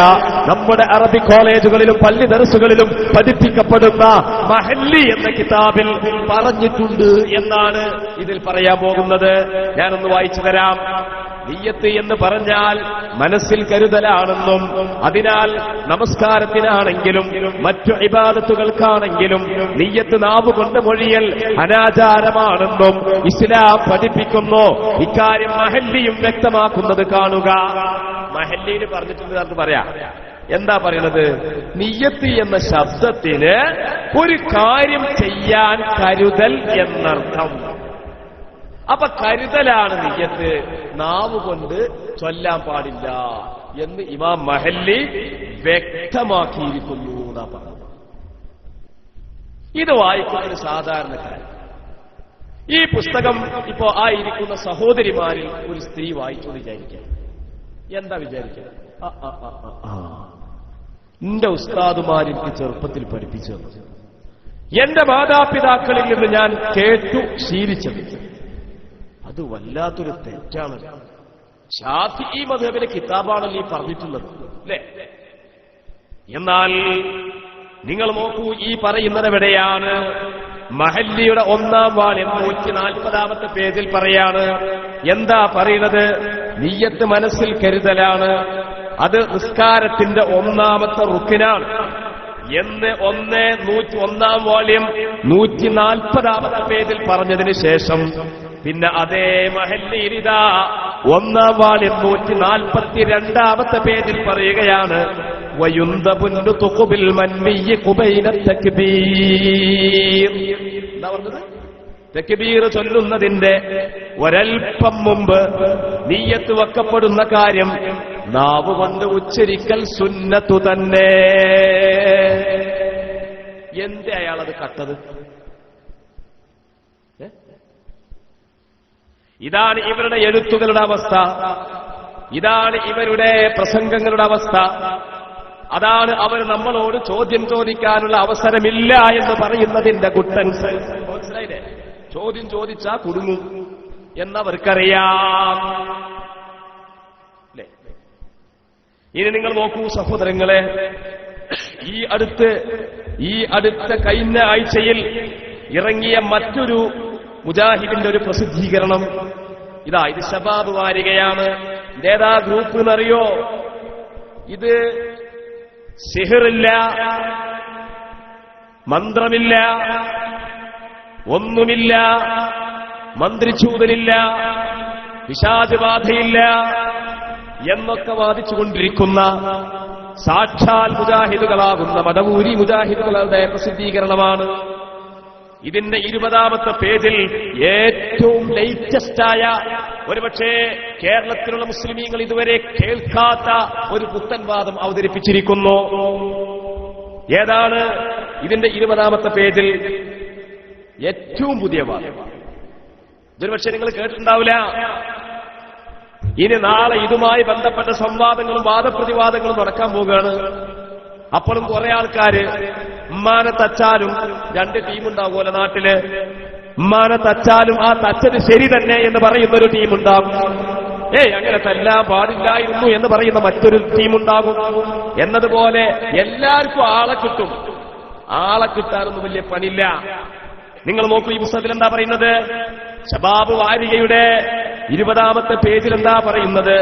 നമ്മുടെ അറബി കോളേജുകളിലും പള്ളി ദർസുകളിലും പഠിപ്പിക്കപ്പെടുന്ന മഹല്ലി എന്ന കിതാബിൽ പറഞ്ഞിട്ടുണ്ട് എന്നാണ് ഇതിൽ പറയാൻ പോകുന്നത്. ഞാനൊന്ന് വായിച്ചു തരാം. നിയ്യത്ത് എന്ന് പറഞ്ഞാൽ മനസ്സിൽ കരുതലാണെന്നും അതിനാൽ നമസ്കാരത്തിനാണെങ്കിലും മറ്റു ഇബാദത്തുകൾക്കാണെങ്കിലും നിയ്യത്ത് നാവുകൊണ്ട് മൊഴിയൽ അനാചാരമാണെന്നും ഇസ്ലാം പഠിപ്പിക്കുന്നു. ഇക്കാര്യം മഹല്ലിയും വ്യക്തമാക്കുന്നത് കാണുക. മഹല്ലിയിൽ പറഞ്ഞിട്ടുണ്ട് എന്ന് പറയാം. എന്താ പറയുന്നത്? നിയ്യത്ത് എന്ന ശബ്ദത്തിന് ഒരു കാര്യം ചെയ്യാൻ കരുതൽ എന്നർത്ഥം. അപ്പൊ കരുതലാണ് നിയ്യത്ത്, നാവ് കൊണ്ട് ചൊല്ലാൻ പാടില്ല എന്ന് ഇമാം മഹല്ലി വ്യക്തമാക്കിയിരിക്കുന്നു എന്നാ പറഞ്ഞത്. ഇത് വായിക്കുന്ന ഒരു സാധാരണക്കാരൻ ഈ പുസ്തകം ഇപ്പോ ആയിരിക്കുന്ന സഹോദരിമാരിൽ ഒരു സ്ത്രീ വായിച്ചു വിചാരിക്കാം. എന്താ വിചാരിക്കുക? എന്റെ ഉസ്താദുമാരെനിക്ക് ചെറുപ്പത്തിൽ പഠിപ്പിച്ചത്, എന്റെ മാതാപിതാക്കളിൽ നിന്ന് ഞാൻ കേട്ടു ശീലിച്ചത്, അത് വല്ലാത്തൊരു തെറ്റാണ്. ശാഫിഈ മദ്ഹബിലെ കിതാബാണല്ലോ ഈ പറഞ്ഞിട്ടുള്ളത്, അല്ലേ? എന്നാൽ നിങ്ങൾ നോക്കൂ, ഈ പറയുന്നത് എവിടെയാണ്? മഹല്ലിയുടെ 1-ാം വാള്യം 140-ാമത്തെ പേജിൽ പറയാണ്. എന്താ പറയുന്നത്? നിയ്യത്ത് മനസ്സിൽ കരുതലാണ്, അത് നിസ്കാരത്തിന്റെ 1-ാമത്തെ റുക്കിനാണ് എന്ന് 1-ാം വാള്യം 140-ാമത്തെ പേജിൽ പറഞ്ഞതിന് ശേഷം പിന്നെ അതേ മഹല്ലിയിലിതാ 1-ാം വാള്യം 142-ാമത്തെ പേജിൽ പറയുകയാണ്, വയുന്തബുന്നു തുഖുബിൽ മൻമിയ്യി ഖുബൈന തക്ബീർ. എന്താ പറഞ്ഞത്? തക്ബീർ ചൊല്ലുന്നതിന്റെ ഒരൽപ്പം മുമ്പ് നിയ്യത്ത് വെക്കപ്പെടുന്ന കാര്യം നാവ് കൊണ്ട് ഉച്ചരിക്കൽ സുന്നത്തു തന്നെ. എന്തേ അയാളത് കട്ടത്? ഇതാണ് ഇവരുടെ എഴുത്തുകളുടെ അവസ്ഥ, ഇതാണ് ഇവരുടെ പ്രസംഗങ്ങളുടെ അവസ്ഥ, അതാണ് അവർ നമ്മളോട് ചോദ്യം ചോദിക്കാനുള്ള അവസരമില്ല എന്ന് പറയുന്നതിന്റെ കുട്ടൻസ്. മനസ്സിലായില്ലേ? ചോദ്യം ചോദിച്ചാ കുടുങ്ങും എന്നവർക്കറിയാം. ഇനി നിങ്ങൾ നോക്കൂ സഹോദരങ്ങളെ, ഈ അടുത്ത കഴിഞ്ഞ ആഴ്ചയിൽ ഇറങ്ങിയ മറ്റൊരു മുജാഹിദിന്റെ ഒരു പ്രസിദ്ധീകരണം ഇതാ. ഇത് ശബാബ് വാരികയാണ്. ഇതേതാ ഗ്രൂപ്പ് എന്നറിയോ? ഇത് സിഹറില്ല, മന്ത്രമില്ല, ഒന്നുമില്ല, മന്ത്രിച്ചൂതലില്ല, പിശാചബാധയില്ല എന്നൊക്കെ വാദിച്ചുകൊണ്ടിരിക്കുന്ന സാക്ഷാൽ മുജാഹിദുകളാകുന്ന മദവൂരി മുജാഹിദുകളുടെ പ്രസിദ്ധീകരണമാണ്. ഇതിന്റെ 20-ാമത്തെ പേജിൽ ഏറ്റവും ലേറ്റസ്റ്റായ, ഒരുപക്ഷേ കേരളത്തിലുള്ള മുസ്ലിമീങ്ങൾ ഇതുവരെ കേൾക്കാത്ത ഒരു പുത്തൻവാദം അവതരിപ്പിച്ചിരിക്കുന്നു. ഏതാണ്? ഇതിന്റെ 20-ാമത്തെ പേജിൽ ഏറ്റവും പുതിയ വാദം. ഇതൊരുപക്ഷെ നിങ്ങൾ കേട്ടിട്ടുണ്ടാവില്ല. ഇനി നാളെ ഇതുമായി ബന്ധപ്പെട്ട സംവാദങ്ങളും വാദപ്രതിവാദങ്ങളും നടക്കാൻ പോവുകയാണ്. അപ്പോഴും കുറെ ആൾക്കാര് ഉമ്മാനെ തച്ചാലും 2 ടീമുണ്ടാകുമല്ലോ നാട്ടില്. ഉമ്മാനെ തച്ചാലും ആ തച്ചത് ശരി തന്നെ എന്ന് പറയുന്ന ഒരു ടീമുണ്ടാകും. അങ്ങനെ തല്ലാൻ പാടില്ലായിരുന്നു എന്ന് പറയുന്ന മറ്റൊരു ടീമുണ്ടാകും. എന്നതുപോലെ എല്ലാവർക്കും ആളെ കിട്ടും. ആളെ കിട്ടാനൊന്നും വലിയ പണിയില്ല. നിങ്ങൾ നോക്കൂ, ഈ പുസ്തകത്തിൽ എന്താ പറയുന്നത്? ശബാബ് വാരികയുടെ 20-ാമത്തെ പേജിൽ എന്താ പറയുന്നത്?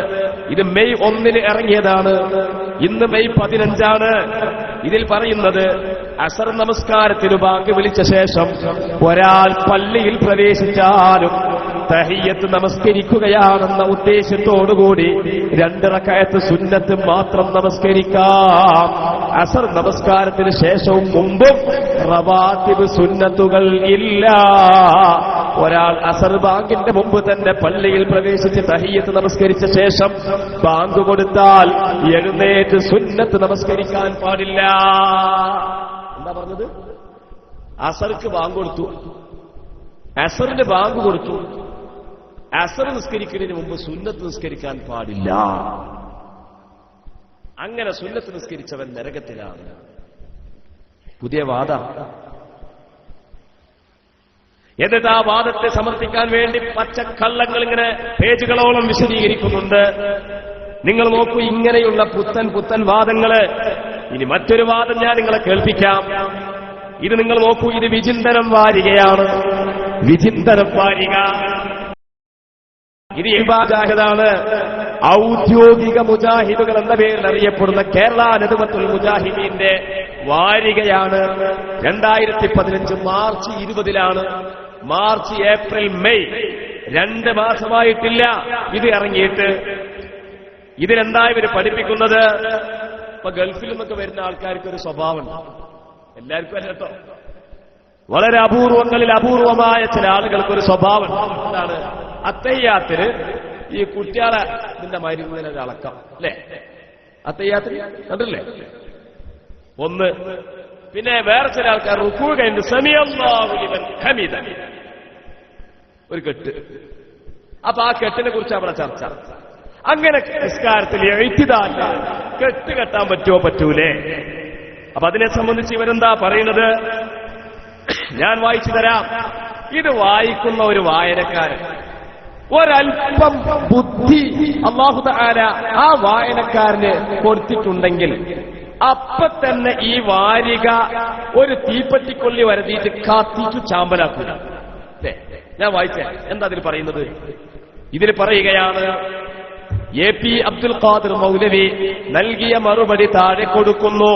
ഇത് മെയ് 1 ഇറങ്ങിയതാണ്. ഇന്ന് മെയ് 15. ഇതിൽ പറയുന്നത്, അസർ നമസ്കാരത്തിന് ബാങ്ക് വിളിച്ച ശേഷം ഒരാൾ പള്ളിയിൽ പ്രവേശിച്ചാലും തഹിയ്യത്ത് നമസ്കരിക്കുകയാണെന്ന ഉദ്ദേശത്തോടുകൂടി 2 റക്അത്ത് സുന്നത്ത് മാത്രം നമസ്കരിക്കാം. അസർ നമസ്കാരത്തിന് ശേഷവും മുമ്പും റവാത്തിബ് സുന്നത്തുകൾ ഇല്ല. ഒരാൾ അസർ ബാങ്കിന്റെ മുമ്പ് തന്നെ പള്ളിയിൽ പ്രവേശിച്ച് തഹിയ്യത്ത് നമസ്കരിച്ച ശേഷം ബാങ്ക് കൊടുത്താൽ എഴുന്നേറ്റ് സുന്നത്ത് നമസ്കരിക്കാൻ പാടില്ല. എന്താ പറഞ്ഞത്? അസർക്ക് ബാങ്ക് കൊടുത്തു, അസറിന്റെ ബാങ്ക് കൊടുത്തു, അസർ നിസ്കരിക്കുന്നതിന് മുമ്പ് സുന്നത്ത് നിസ്കരിക്കാൻ പാടില്ല. അങ്ങനെ സുന്നത്ത് നിസ്കരിച്ചവൻ നരകത്തിലാണ്. പുതിയ വാദം. എന്നിട്ട് ആ വാദത്തെ സമർത്ഥിക്കാൻ വേണ്ടി പച്ചക്കള്ളങ്ങൾ ഇങ്ങനെ പേജുകളോളം വിശദീകരിക്കുന്നുണ്ട്. നിങ്ങൾ നോക്കൂ, ഇങ്ങനെയുള്ള പുത്തൻ വാദങ്ങള്. ഇനി മറ്റൊരു വാദം ഞാൻ നിങ്ങളെ കേൾപ്പിക്കാം. ഇത് നിങ്ങൾ നോക്കൂ, ഇത് വിചിന്തനം വാരികയാണ്. വിചിന്തനം വാരിക ഇത് ഇബാദാണ്. ഔദ്യോഗിക മുജാഹിദുകൾ എന്ന പേരിൽ അറിയപ്പെടുന്ന കേരള നദ്വത്തുൽ മുജാഹിദീന്റെ വാരികയാണ്. 2015 മാർച്ച് 20 മാർച്ച്, ഏപ്രിൽ, മെയ് 2 മാസമായിട്ടില്ല ഇത് ഇറങ്ങിയിട്ട്. ഇതിലെന്താ ഇവര് പഠിപ്പിക്കുന്നത്? ഇപ്പൊ ഗൾഫിൽ നിന്നൊക്കെ വരുന്ന ആൾക്കാർക്ക് ഒരു സ്വഭാവമുണ്ട്. എല്ലാവർക്കും അല്ല കേട്ടോ, വളരെ അപൂർവങ്ങളിൽ അപൂർവമായ ചില ആളുകൾക്കൊരു സ്വഭാവം. എന്താണ്? അത്തയ്യാത്തിന് ഈ കുട്ടികളെ ഇതിന്റെ മരുന്നിനെ അളക്കം അല്ലേ? അത്തയ്യാത്തിന് കണ്ടില്ലേ? ഒന്ന്. പിന്നെ വേറെ ചില ആൾക്കാർ റുക്കൂ കഴിഞ്ഞ് സമിഅല്ലാഹു ലിമൻ ഹമിദ ഒരു കെട്ട്. അപ്പൊ ആ കെട്ടിനെ കുറിച്ച് അവിടെ ചർച്ച. അങ്ങനെ നിസ്കാരത്തിൽ എഴുത്തിതാല്ല കെട്ട് കെട്ടാൻ പറ്റുമോ പറ്റൂലേ? അപ്പൊ അതിനെ സംബന്ധിച്ച് ഇവരെന്താ പറയുന്നത്? ഞാൻ വായിച്ചു തരാം. ഇത് വായിക്കുന്ന ഒരു വായനക്കാരൻ ഒരൽപ്പം ബുദ്ധി അല്ലാഹു തആല ആ വായനക്കാരന് കൊടുത്തിട്ടുണ്ടെങ്കിൽ അപ്പൊ തന്നെ ഈ വാരിക ഒരു തീപ്പറ്റിക്കൊള്ളി വരുത്തിയിട്ട് കത്തിച്ചു ചാമ്പലാക്കുക. ഞാൻ വായിച്ചേ, എന്താ അതിൽ പറയുന്നത്? ഇതിൽ പറയുകയാണ്, AP അബ്ദുൽ ഖാദിർ മൗലവി നൽകിയ മറുപടി താഴെ കൊടുക്കുന്നു.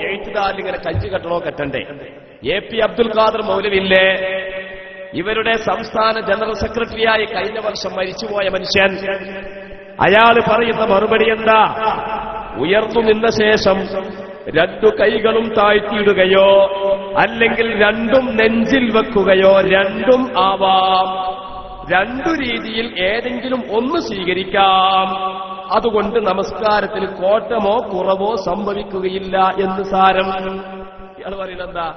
എഴുത്തുകാരിങ്ങനെ കഞ്ചി കെട്ടണോ കെട്ടണ്ടേ? AP അബ്ദുൽ ഖാദിർ മൗലവില്ലേ, ഇവരുടെ സംസ്ഥാന ജനറൽ സെക്രട്ടറിയായി കഴിഞ്ഞ വർഷം മരിച്ചുപോയ മനുഷ്യൻ. അയാൾ പറയുന്ന മറുപടി എന്താ? ഉയർന്നു നിന്ന ശേഷം രണ്ടു കൈകളും താഴ്ത്തിയിടുകയോ അല്ലെങ്കിൽ രണ്ടും നെഞ്ചിൽ വെക്കുകയോ രണ്ടും ആവാം. രണ്ടു രീതിയിൽ ഏതെങ്കിലും ഒന്ന് സ്വീകരിക്കാം. അതുകൊണ്ട് നമസ്കാരത്തിൽ കോട്ടമോ കുറവോ സംഭവിക്കുകയില്ല എന്ന് സാരം. ഇയാൾ പറയുന്നത് എന്താ?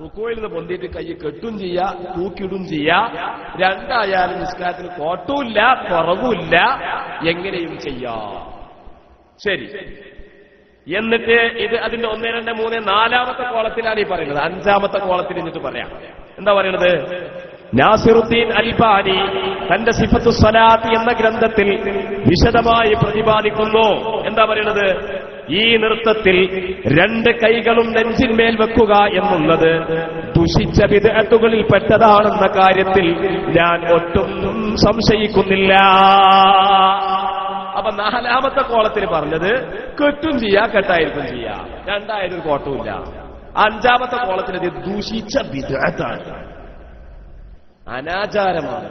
റുക്കോയിൽ നിന്ന് പൊന്തിയിട്ട് കൈ കെട്ടും ചെയ്യാ, തൂക്കിയിടും ചെയ്യാ. രണ്ടായാലും നിസ്കാരത്തിൽ കോട്ടുമില്ല കുറവുമില്ല, എങ്ങനെയും ചെയ്യാം. ശരി. എന്നിട്ട് ഇത് അതിന്റെ 1, 2, 3, 4ാമത്തെ കോളത്തിലാണ് ഈ പറയുന്നത്. 5ാമത്തെ കോളത്തിൽ എന്നിട്ട് പറയാം. എന്താ പറയുന്നത്? നാസിറുദ്ദീൻ അൽബാനി തന്റെ സിഫത്തു സ്വലാത്ത് എന്ന ഗ്രന്ഥത്തിൽ വിശദമായി പ്രതിപാദിക്കുന്നു. എന്താ പറയുന്നത്? ഈ നൃത്തത്തിൽ 2 കൈകളും നെഞ്ചിന്മേൽ വെക്കുക എന്നുള്ളത് ദുഷിച്ച ബിദ്അത്തുകളിൽ പെട്ടതാണെന്ന കാര്യത്തിൽ ഞാൻ ഒട്ടും സംശയിക്കുന്നില്ല. അപ്പൊ 4ാമത്തെ കോളത്തിൽ പറഞ്ഞത് കെട്ടും ചെയ്യാ, കെട്ടായിരിക്കും ചെയ്യാ, രണ്ടായാലും കോട്ടമില്ല. 5ാമത്തെ കോളത്തിൽ ഇത് ദുഷിച്ച ബിദ്അത്താണ്, അനാചാരമാണ്.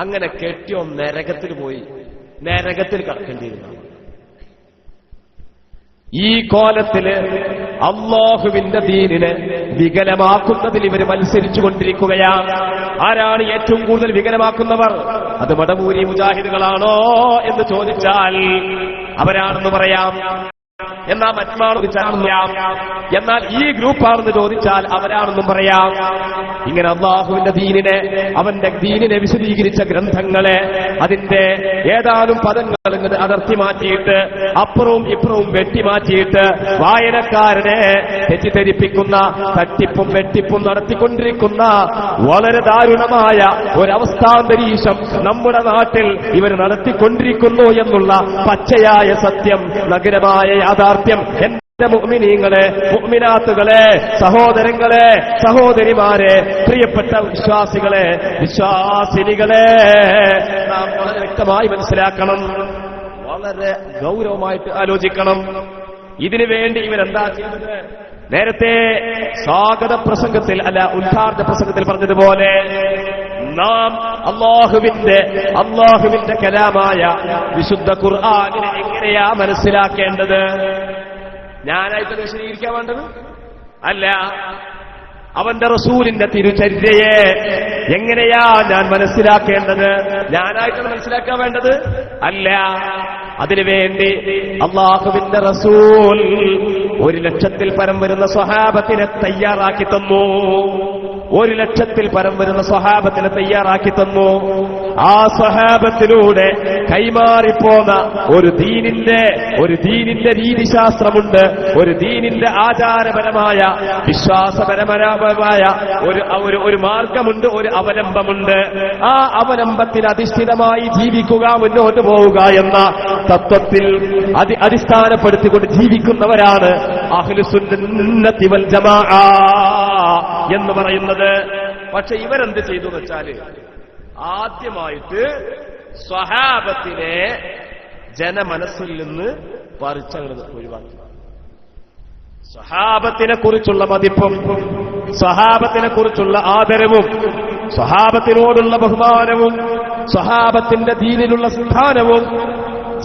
അങ്ങനെ കെട്ടിയോ നരകത്തിൽ പോയി നരകത്തിൽ കടക്കേണ്ടിയിരുന്നു. ഈ കോലത്തില് അല്ലാഹുവിന്റെ ദീനിനെ വികലമാക്കുന്നതിൽ ഇവർ മത്സരിച്ചുകൊണ്ടിരിക്കുകയാണ്. ആരാണ് ഏറ്റവും കൂടുതൽ വികലമാക്കുന്നവർ? അത് മടവൂരി മുജാഹിദുകളാണോ എന്ന് ചോദിച്ചാൽ അവരാണെന്ന് പറയാം. എന്നാൽ മറ്റാണെന്ന് പറയാം. എന്നാൽ ഈ ഗ്രൂപ്പാണെന്ന് ചോദിച്ചാൽ അവരാണെന്നും പറയാം. ഇങ്ങനെ അല്ലാഹുവിന്റെ ദീനിനെ, അവന്റെ ദീനിനെ വിശദീകരിച്ച ഗ്രന്ഥങ്ങളെ അതിന്റെ ഏതാനും പദങ്ങൾ ഇങ്ങനെ അടർത്തി മാറ്റിയിട്ട് അപ്പുറവും ഇപ്പുറവും വെട്ടിമാറ്റിയിട്ട് വായനക്കാരനെ തെറ്റിദ്ധരിപ്പിക്കുന്ന, തട്ടിപ്പും വെട്ടിപ്പും നടത്തിക്കൊണ്ടിരിക്കുന്ന വളരെ ദാരുണമായ ഒരവസ്ഥാന്തരീക്ഷം നമ്മുടെ നാട്ടിൽ ഇവർ നടത്തിക്കൊണ്ടിരിക്കുന്നു എന്നുള്ള പച്ചയായ സത്യം, നഗരമായ യാഥാർത്ഥ്യം. മുഅ്മിനീങ്ങളെ, മുഅ്മിനാത്തുകളെ, സഹോദരങ്ങളെ, സഹോദരിമാരെ, പ്രിയപ്പെട്ട വിശ്വാസികളെ, വിശ്വാസിനികളെ, നാം വളരെ വ്യക്തമായി മനസ്സിലാക്കണം, വളരെ ഗൗരവമായിട്ട് ആലോചിക്കണം. ഇതിനു വേണ്ടി ഇവരെന്താ ചെയ്യുന്നത്? നേരത്തെ സ്വാഗത പ്രസംഗത്തിൽ ഉദ്ഘാടന പ്രസംഗത്തിൽ പറഞ്ഞതുപോലെ നാം അല്ലാഹുവിന്റെ കലാമായ വിശുദ്ധ ഖുർആനിനെ എങ്ങനെയാ മനസ്സിലാക്കേണ്ടത്? ഞാനായിട്ട് വിശദീകരിക്കാൻ വേണ്ടത് അല്ല. അവന്റെ റസൂലിന്റെ തിരുചര്യയെ എങ്ങനെയാ ഞാൻ മനസ്സിലാക്കേണ്ടത്? ഞാനായിട്ടാണ് മനസ്സിലാക്കാൻ വേണ്ടത് അല്ല. അതിനുവേണ്ടി അല്ലാഹുവിന്റെ റസൂൽ 1,00,000-ൽ പരം വരുന്ന സ്വഹാബത്തിനെ തയ്യാറാക്കി തന്നു. 1,00,000-ൽ പരം വരുന്ന സ്വഹാബത്തിനെ തയ്യാറാക്കി തന്നു. ആ സ്വഹാബത്തിലൂടെ കൈമാറിപ്പോന്ന ഒരു ദീനിന്റെ രീതിശാസ്ത്രമുണ്ട്, ഒരു ദീനിന്റെ ആചാരപരമായ വിശ്വാസപരമായ ഒരു മാർഗമുണ്ട്, ഒരു അവലംബമുണ്ട്. ആ അവലംബത്തിൽ അധിഷ്ഠിതമായി ജീവിക്കുക, മുന്നോട്ട് പോവുക എന്ന തത്വത്തിൽ അടിസ്ഥാനപ്പെടുത്തിക്കൊണ്ട് ജീവിക്കുന്നവരാണ് അഹ്ലുസുന്നത്തി വൽ ജമാഅ എന്ന് പറയുന്നത്. പക്ഷെ ഇവരെന്ത് ചെയ്തു എന്ന് വെച്ചാല് ആദ്യമായിട്ട് സ്വഹാബത്തിനെ ജനമനസ്സിൽ നിന്ന് പറിച്ചങ്ങട് ഒഴിവാക്കി. സ്വഹാബത്തിനെ കുറിച്ചുള്ള മതിപ്പും സ്വഹാബത്തിനെ കുറിച്ചുള്ള ആദരവും സ്വഹാബത്തിനോടുള്ള ബഹുമാനവും സ്വഹാബത്തിന്റെ ദീനിലുള്ള സ്ഥാനവും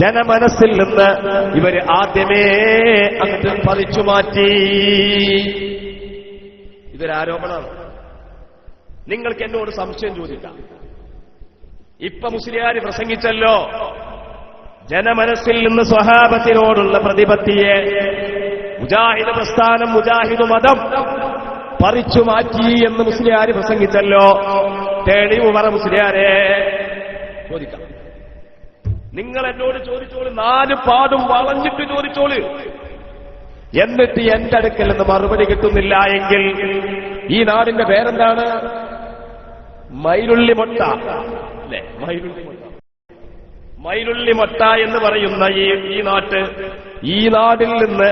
ജനമനസ്സിൽ നിന്ന് ഇവര് ആദ്യമേ അങ്ങ് പറിച്ചു മാറ്റി. ഇതൊരാരോപണമാണ്. നിങ്ങൾക്ക് എന്നോട് സംശയം ചോദിക്കാം. ഇപ്പൊ മുസ്ലിയാർ പ്രസംഗിച്ചല്ലോ, ജനമനസ്സിൽ നിന്ന് സ്വഹാബത്തിനോടുള്ള പ്രതിപത്തിയെ മുജാഹിദ് പ്രസ്ഥാനം, മുജാഹിദ് മതം പറിച്ചു മാറ്റി എന്ന് മുസ്ലിയാർ പ്രസംഗിച്ചല്ലോ. തെളിവ് പറ മുസ്ലിയാരെ. ചോദിക്കാം. നിങ്ങൾ എന്നോട് ചോദിച്ചോളൂ, 4 പാടും വളഞ്ഞിട്ട് ചോദിച്ചോളൂ. എന്നിട്ട് എന്റെ അടുക്കൽ നിന്ന് മറുപടി കിട്ടുന്നില്ല എങ്കിൽ ഈ നാടിന്റെ പേരെന്താണ്? മയിലുള്ളി മൊട്ട അല്ലെ? മയിലുള്ളി മൊട്ട എന്ന് പറയുന്ന ഈ നാടിൽ നിന്ന്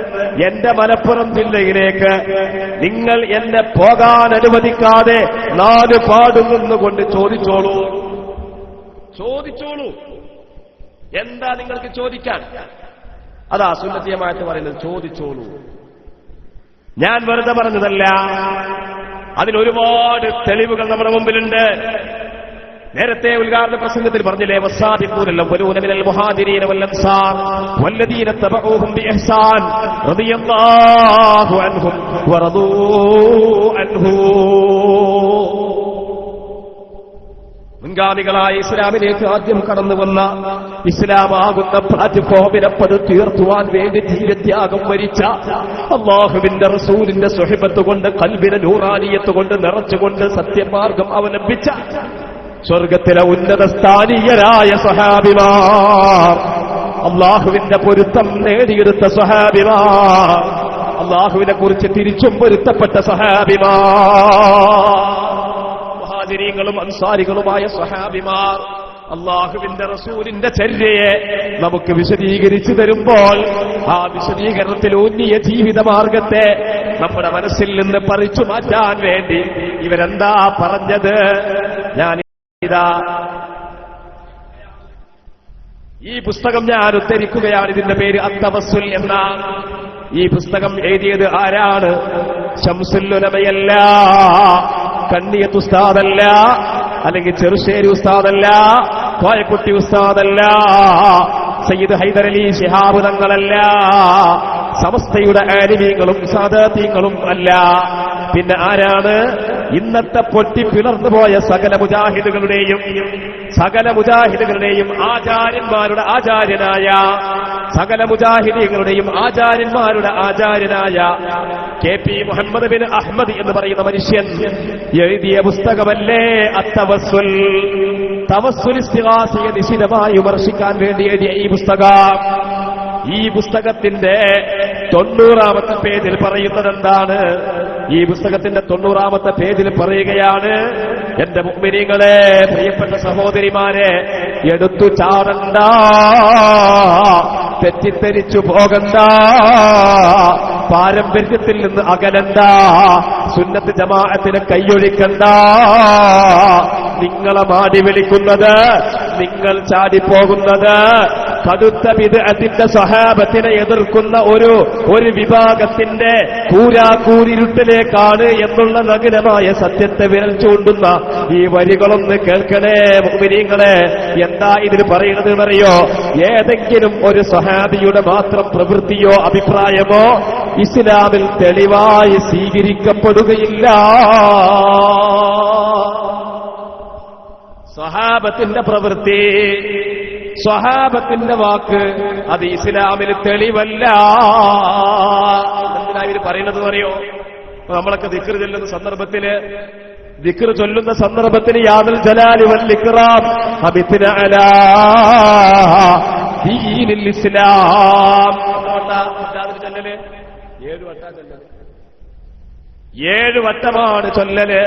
എന്റെ മലപ്പുറം ജില്ലയിലേക്ക് നിങ്ങൾ എന്നെ പോകാൻ അനുവദിക്കാതെ 4 പാടും നിന്നുകൊണ്ട് ചോദിച്ചോളൂ. എന്താ നിങ്ങൾക്ക് ചോദിക്കാൻ? അതാ സുന്നത്ത് ജമാഅത്ത് പറയുന്നത്, ചോദിച്ചോളൂ. ഞാൻ വെറുതെ പറഞ്ഞതല്ല, അതിനൊരുപാട് തെളിവുകൾ നമ്മുടെ മുമ്പിലുണ്ട്. നേരത്തെ ഉദ്ഘാടന പ്രസംഗത്തിൽ പറഞ്ഞില്ലേ, വസ്സാബിഖൂനൽ അവ്വലൂന മിനൽ മുഹാജിരീന വൽ അൻസാർ വല്ലദീന തബഊഹും ബിഇഹ്സാൻ റളിയല്ലാഹു അൻഹും വറദൂ അൻഹു. മുൻഗാമികളായ ഇസ്ലാമിലേക്ക് ആദ്യം കടന്നു വന്ന ഇസ്ലാമാകുന്ന പ്ലാറ്റ്ഫോമിനെ പടുത്തുയർത്തുവാൻ വേണ്ടി ജീവത്യാഗം വരിച്ച അല്ലാഹുവിന്റെ റസൂലിന്റെ സുഹബത്ത് കൊണ്ട്, ഖൽബിനെ നൂറാനിയത്ത് കൊണ്ട് നിറച്ചുകൊണ്ട് സത്യമാർഗം അവലംബിച്ച സ്വർഗത്തിലെ ഉന്നത സ്ഥാനീയരായ സ്വഹാബിമാർ, അല്ലാഹുവിന്റെ പൊരുത്തം നേടിയെടുത്ത സ്വഹാബിമാർ, അല്ലാഹുവിനെ കുറിച്ച് തിരിച്ചും പൊരുത്തപ്പെട്ട സ്വഹാബിമാർ, മുഹാജിരീങ്ങളും അൻസാരികളുമായ സ്വഹാബിമാർ അല്ലാഹുവിന്റെ റസൂലിന്റെ ചര്യയെ നമുക്ക് വിശദീകരിച്ചു തരുമ്പോൾ ആ വിശദീകരണത്തിൽ ഊന്നിയ ജീവിതമാർഗത്തെ നമ്മുടെ മനസ്സിൽ നിന്ന് പറിച്ചു മാറ്റാൻ വേണ്ടി ഇവരെന്താ പറഞ്ഞത്? ഈ പുസ്തകം ഞാൻ ഉദ്ധരിക്കുകയാണ്. ഇതിന്റെ പേര് അത്തവസ്സുൽ എന്ന. ഈ പുസ്തകം എഴുതിയത് ആരാണ്? ശംസുൽ ഉലമയല്ല, കണ്ണിയത്ത് ഉസ്താദല്ല, അല്ലെങ്കിൽ ചെറുശ്ശേരി ഉസ്താദല്ല, കോയക്കുട്ടി ഉസ്താദല്ല, സയ്യിദ് ഹൈദർ അലി ശിഹാബ് തങ്ങളല്ല, സമസ്തയുടെ ആലിമീങ്ങളും സാദാതീങ്ങളും അല്ല. പിന്നെ ആരാണ്? ഇന്നത്തെ പൊട്ടിപ്പിളർന്നു പോയ സകല മുജാഹിദുകളുടെയും ആചാര്യന്മാരുടെ ആചാര്യനായ, സകല മുജാഹിദീകളുടെയും ആചാര്യന്മാരുടെ ആചാര്യനായ KP മുഹമ്മദ് ബിൻ അഹ്മദ് എന്ന് പറയുന്ന മനുഷ്യൻ എഴുതിയ പുസ്തകമല്ലേ അത്തവസ്സുൽ. തവസ്സുൽ ഇസ്തിഗാസയെ നിശിതമായി വിമർശിക്കാൻ വേണ്ടി എഴുതിയ ഈ പുസ്തകത്തിന്റെ 90ാമത്തെ പേജിൽ പറയുന്നത് എന്താണ്? ഈ പുസ്തകത്തിന്റെ 90ാമത്തെ പേജിൽ പറയുകയാണ്, എന്റെ മുഅ്മിനീങ്ങളെ, പ്രിയപ്പെട്ട സഹോദരിമാരെ, എടുത്തു ചാടണ്ട, തെറ്റിദ്ധരിച്ചു പോകണ്ട, പാരമ്പര്യത്തിൽ നിന്ന് അകലണ്ട, സുന്നത്ത് ജമാഅത്തിനെ കൈയൊഴിക്കണ്ട. നിങ്ങളെ മാടി വിളിക്കുന്നത്, നിങ്ങൾ ചാടിപ്പോകുന്നത് കടുത്ത ബിദ്അത്തിന്റെ സ്വഹാബത്തിനെ എതിർക്കുന്ന ഒരു വിഭാഗത്തിന്റെ കൂരാക്കൂരിരുട്ടിലേക്കാണ് എന്നുള്ള നഗ്നമായ സത്യത്തെ വിരൽ ചൂണ്ടുന്ന ഈ വരികളൊന്ന് കേൾക്കണേ മുഅ്മിനീങ്ങളെ. എന്താ ഇതിന് പറയുന്നത് എന്നറിയോ? ഏതെങ്കിലും ഒരു സ്വഹാബിയുടെ മാത്രം പ്രവൃത്തിയോ അഭിപ്രായമോ ഇസ്ലാമിൽ തെളിവായി സ്വീകരിക്കപ്പെടുകയില്ല. സ്വഹാബത്തിന്റെ പ്രവൃത്തി, സ്വഹാബത്തിന്റെ വാക്ക്, അത് ഇസ്ലാമിൽ തെളിവല്ല. എന്തിനാ ഇവര് പറയുന്നത് അറിയോ? നമ്മളൊക്കെ ദിക്ർ ചൊല്ലുന്ന സന്ദർഭത്തിൽ യാദുൽ ജലാലി വൽ ഇക്റാം ഹബിത്ന അലാ ദീനിൽ ഇസ്ലാം 7 വട്ടമാണ് ചൊല്ലല്.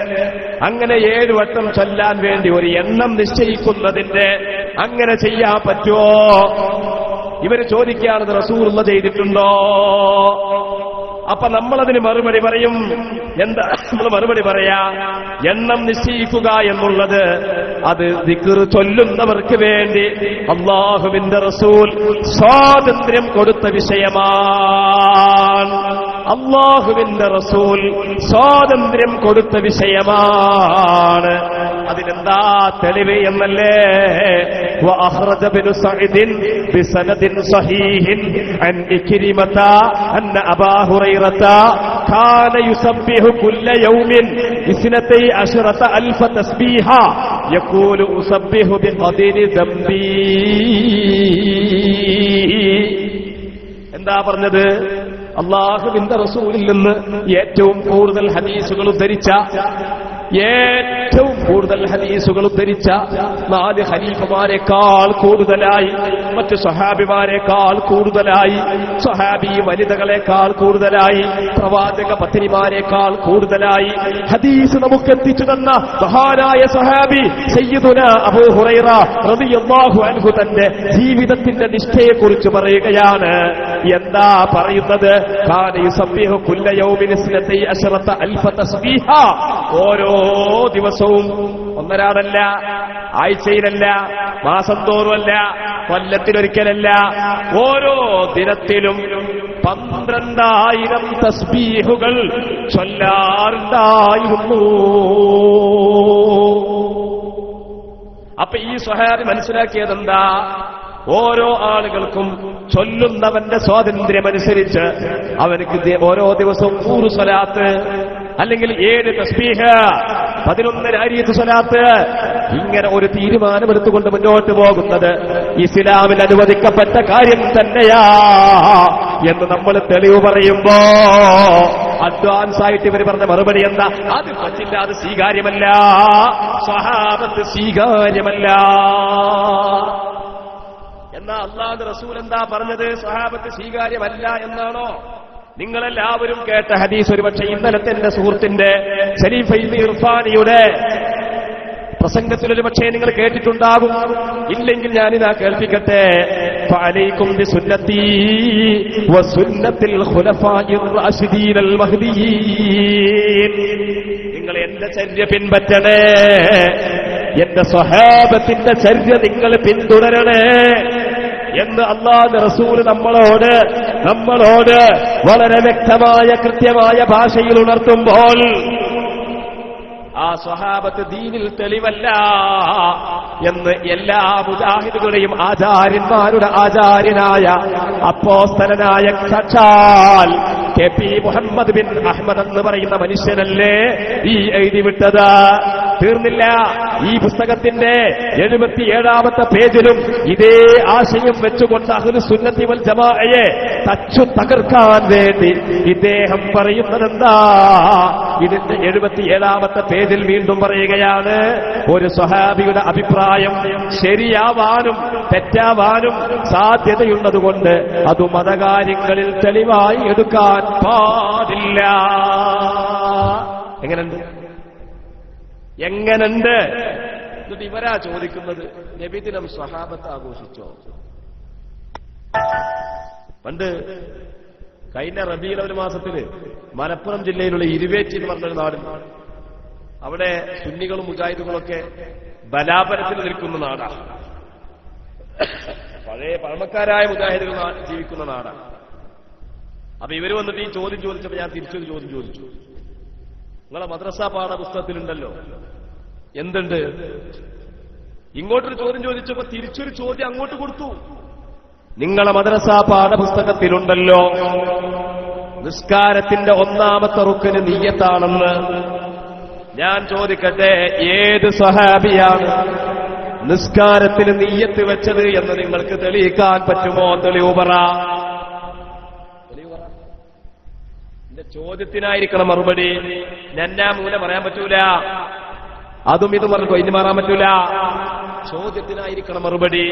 അങ്ങനെ 7 വട്ടം ചൊല്ലാൻ വേണ്ടി ഒരു എണ്ണം നിശ്ചയിക്കുന്നതിന്റെ അങ്ങനെ ചെയ്യാൻ പറ്റുമോ? ഇവര് ചോദിക്കുകയാണത് റസൂലുള്ള ചെയ്തിട്ടുണ്ടോ? അപ്പൊ നമ്മളതിന് മറുപടി പറയും. എന്താ നമ്മൾ മറുപടി പറയാ? എണ്ണം നിശ്ചയിക്കുക എന്നുള്ളത് അത് ദിക്ർ ചൊല്ലുന്നവർക്ക് വേണ്ടി അല്ലാഹുവിന്റെ റസൂൽ സ്വാതന്ത്ര്യം കൊടുത്ത വിഷയമാണ്. അല്ലാഹുവിന്റെ റസൂൽ സ്വാതന്ത്ര്യം കൊടുത്ത വിഷയമാണ്. അതിനെന്താ തെളിവ് എന്നല്ലേ? وأخرج ابن سعد بسند صحيح عن إكرمة أن أبا هريرة كان يسبح كل يوم 12,000 تسبيحا يقول أسبح بقدر ذنبي. എന്താ പറഞ്ഞത്? അല്ലാഹുവിന്റെ റസൂലിൽ നിന്ന് ഏറ്റവും കൂടുതൽ ഹദീസുകൾ ഉദ്ധരിച്ച ഏറ്റവും കൂടുതൽ ഹദീസുകൾ ഉദ്ധരിച്ച 4 ഖലീഫമാരെക്കാൾ കൂടുതലായി, മറ്റ് സ്വഹാബിമാരെക്കാൾ കൂടുതലായി, സ്വഹാബി വനിതകളെക്കാൾ കൂടുതലായി, പ്രവാചക പത്നിമാരെക്കാൾ കൂടുതലായി ഹദീസ് നമുക്ക് എത്തിച്ചു തന്ന മഹാനായ സ്വഹാബി സയ്യിദുനാ അബൂ ഹുറൈറ റളിയല്ലാഹു അൻഹു തന്റെ ജീവിതത്തിന്റെ നിഷ്ഠയെക്കുറിച്ച് പറയുകയാണ്. എന്താ പറയുന്നത്? കാന യുസബ്ബിഹു കുല്ല യൗമിൻ 12,000 തസ്ബീഹ. ഓരോ ദിവസവും, ഒന്നരാടല്ല, ആഴ്ചയിലല്ല, മാസം തോറുമല്ല, കൊല്ലത്തിലൊരിക്കലല്ല, ഓരോ ദിനത്തിലും 12,000 തസ്ബീഹുകൾ ചൊല്ലാറുണ്ടായിരുന്നു. അപ്പൊ ഈ സ്വഹാബി മനസ്സിലാക്കിയതെന്താ? ഓരോ ആളുകൾക്കും ചൊല്ലുന്നവന്റെ സ്വാതന്ത്ര്യമനുസരിച്ച് അവനക്ക് ഓരോ ദിവസവും 100 സ്വലാത്ത്, അല്ലെങ്കിൽ 7 തസ്ബീഹ്, 11 രാരിയത്ത് സ്വലാത്ത്, ഇങ്ങനെ ഒരു തീരുമാനമെടുത്തുകൊണ്ട് മുന്നോട്ട് പോകുന്നത് ഇസ്ലാമിൽ അനുവദിക്കപ്പെട്ട കാര്യം തന്നെയാ എന്ന് നമ്മൾ തെളിവ് പറയുമ്പോ അഡ്വാൻസ് ആയിട്ട് ഇവർ പറഞ്ഞ മറുപടി എന്താ? അത് പറ്റില്ല, അത് സ്വീകാര്യമല്ല, സ്വഹാബത്ത് സ്വീകാര്യമല്ല. എന്നാ അല്ലാഹുവിന്റെ റസൂൽ എന്താ പറഞ്ഞത്? സ്വഹാബത്ത് സ്വീകാര്യമല്ല എന്നാണോ? നിങ്ങളെല്ലാവരും കേട്ട ഹദീസ് ഒരുപക്ഷെ ഇന്നലത്തെ എന്റെ സുഹൃത്തിന്റെ ശരീഫ് ഇർഫാനിയുടെ പ്രസംഗത്തിലൊരു പക്ഷേ നിങ്ങൾ കേട്ടിട്ടുണ്ടാകും. ഇല്ലെങ്കിൽ ഞാനിതാ കേൾപ്പിക്കട്ടെ. ഫഅലൈക്കും ബിസുന്നത്തി വസുന്നത്തിൽ ഖുലഫാഇർ റാഷിദീനൽ മഹ്ദിയീൻ. നിങ്ങൾ എന്റെ ചര്യ പിൻപറ്റണേ, എന്റെ സ്വഹാബത്തിന്റെ ചര്യ നിങ്ങൾ പിന്തുടരണേ എന്ന് അല്ലാഹുവിന്റെ റസൂൽ നമ്മളോട് വളരെ വ്യക്തമായ കൃത്യമായ ഭാഷയിൽ ഉണർത്തുമ്പോൾ ആ സ്വഹാബത്ത് ദീനിൽ തെളിവല്ല എന്ന് എല്ലാ മുജാഹിദുകളുടെയും ആചാര്യന്മാരുടെ ആചാര്യനായ അപ്പോസ്തലനായ സാക്ഷാൽ KP മുഹമ്മദ് ബിൻ അഹ്മദ് എന്ന് പറയുന്ന മനുഷ്യനല്ലേ ഈ എഴുതി വിട്ടത്? തീർന്നില്ല. ഈ പുസ്തകത്തിന്റെ 77ാമത്തെ പേജിലും ഇതേ ആശയം വെച്ചുകൊണ്ട് അഹ്ലുസ് സുന്നത്തി വൽ ജമാഅയെ തച്ചു തകർക്കാൻ വേണ്ടി ഇദ്ദേഹം പറയുന്നതെന്താ? ഇതിന്റെ 77ാമത്തെ പേജിൽ വീണ്ടും പറയുകയാണ്, ഒരു സ്വഹാബിയുടെ അഭിപ്രായം ശരിയാവാനും തെറ്റാവാനും സാധ്യതയുള്ളതുകൊണ്ട് അത് മതകാര്യങ്ങളിൽ തെളിവായി എടുക്കാൻ പാടില്ല. എങ്ങനെയുണ്ട്? എന്നിട്ട് ഇവരാ ചോദിക്കുന്നത്, നബിദിനം സ്വഹാബത്ത് ആഘോഷിച്ചോ? പണ്ട് കഴിഞ്ഞ റബീഉൽ അവ്വൽ മാസത്തില് മലപ്പുറം ജില്ലയിലുള്ള ഇരുവേറ്റി എന്ന് പറഞ്ഞൊരു നാട്, അവിടെ സുന്നികളും മുജാഹിദുകളൊക്കെ ബലാബലത്തിൽ നിൽക്കുന്ന നാടാണ്. പഴയ പഴമക്കാരായ മുജാഹിദുകൾ ജീവിക്കുന്ന നാടാണ്. അപ്പൊ ഇവര് വന്നിട്ട് ഈ ചോദ്യം ചോദിച്ചപ്പോ ഞാൻ തിരിച്ചൊരു ചോദ്യം ചോദിച്ചു. നിങ്ങളെ മദ്രസ പാഠപുസ്തകത്തിലുണ്ടല്ലോ, എന്തുണ്ട്? ഇങ്ങോട്ടൊരു ചോദ്യം ചോദിച്ചപ്പോ തിരിച്ചൊരു ചോദ്യം അങ്ങോട്ട് കൊടുത്തു. നിങ്ങളെ മദ്രസ പാഠപുസ്തകത്തിലുണ്ടല്ലോ നിസ്കാരത്തിന്റെ 1ാമത്തെ റുക്ന് നിയ്യത്താണെന്ന്. ഞാൻ ചോദിക്കട്ടെ, ഏത് സ്വഹാബിയാണ് നിസ്കാരത്തിന് നിയ്യത്ത് വെച്ചത് എന്ന് നിങ്ങൾക്ക് തെളിയിക്കാൻ പറ്റുമോ? തെളിവ് പറ. എന്റെ ചോദ്യത്തിനായിരിക്കണം മറുപടി. നന്നാ മൂല പറയാൻ പറ്റൂല, അതും ഇതും പറഞ്ഞു ഇനി മാറാൻ പറ്റൂല. ചോദ്യത്തിനായിരിക്കണം മറുപടി.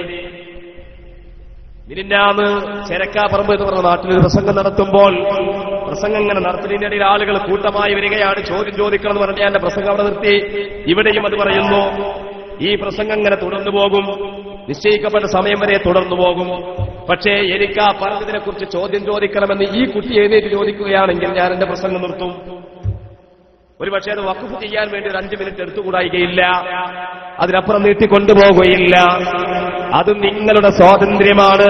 മിനിഞ്ഞാന്ന് ചെരക്കാപ്പറമ്പ് എന്ന് പറഞ്ഞ നാട്ടിലൊരു പ്രസംഗം നടത്തുമ്പോൾ പ്രസംഗം ഇങ്ങനെ നടത്തുന്നതിന്റെ ഇടയിൽ ആളുകൾ കൂട്ടമായി വരികയാണ്. ചോദ്യം ചോദിക്കണം എന്ന് പറഞ്ഞാൽ എന്റെ പ്രസംഗം അവിടെ നിർത്തി. ഇവിടെയും അത് പറയുന്നു. ഈ പ്രസംഗം ഇങ്ങനെ തുടർന്നു പോകും, നിശ്ചയിക്കപ്പെട്ട സമയം വരെ തുടർന്നു പോകും. പക്ഷേ എനിക്ക് ആ പറഞ്ഞതിനെ കുറിച്ച് ചോദ്യം ചോദിക്കണമെന്ന് ഈ കുട്ടി എഴുന്നേറ്റ് ചോദിക്കുകയാണെങ്കിൽ ഞാൻ എന്റെ പ്രസംഗം നിർത്തും. ഒരു പക്ഷേ അത് വഖഫ് ചെയ്യാൻ വേണ്ടി ഒരു 5 മിനിറ്റ് എടുത്തുകൂടായികയില്ല, അതിനപ്പുറം നീട്ടിക്കൊണ്ടുപോകുകയില്ല. അത് നിങ്ങളുടെ സ്വാതന്ത്ര്യമാണ്,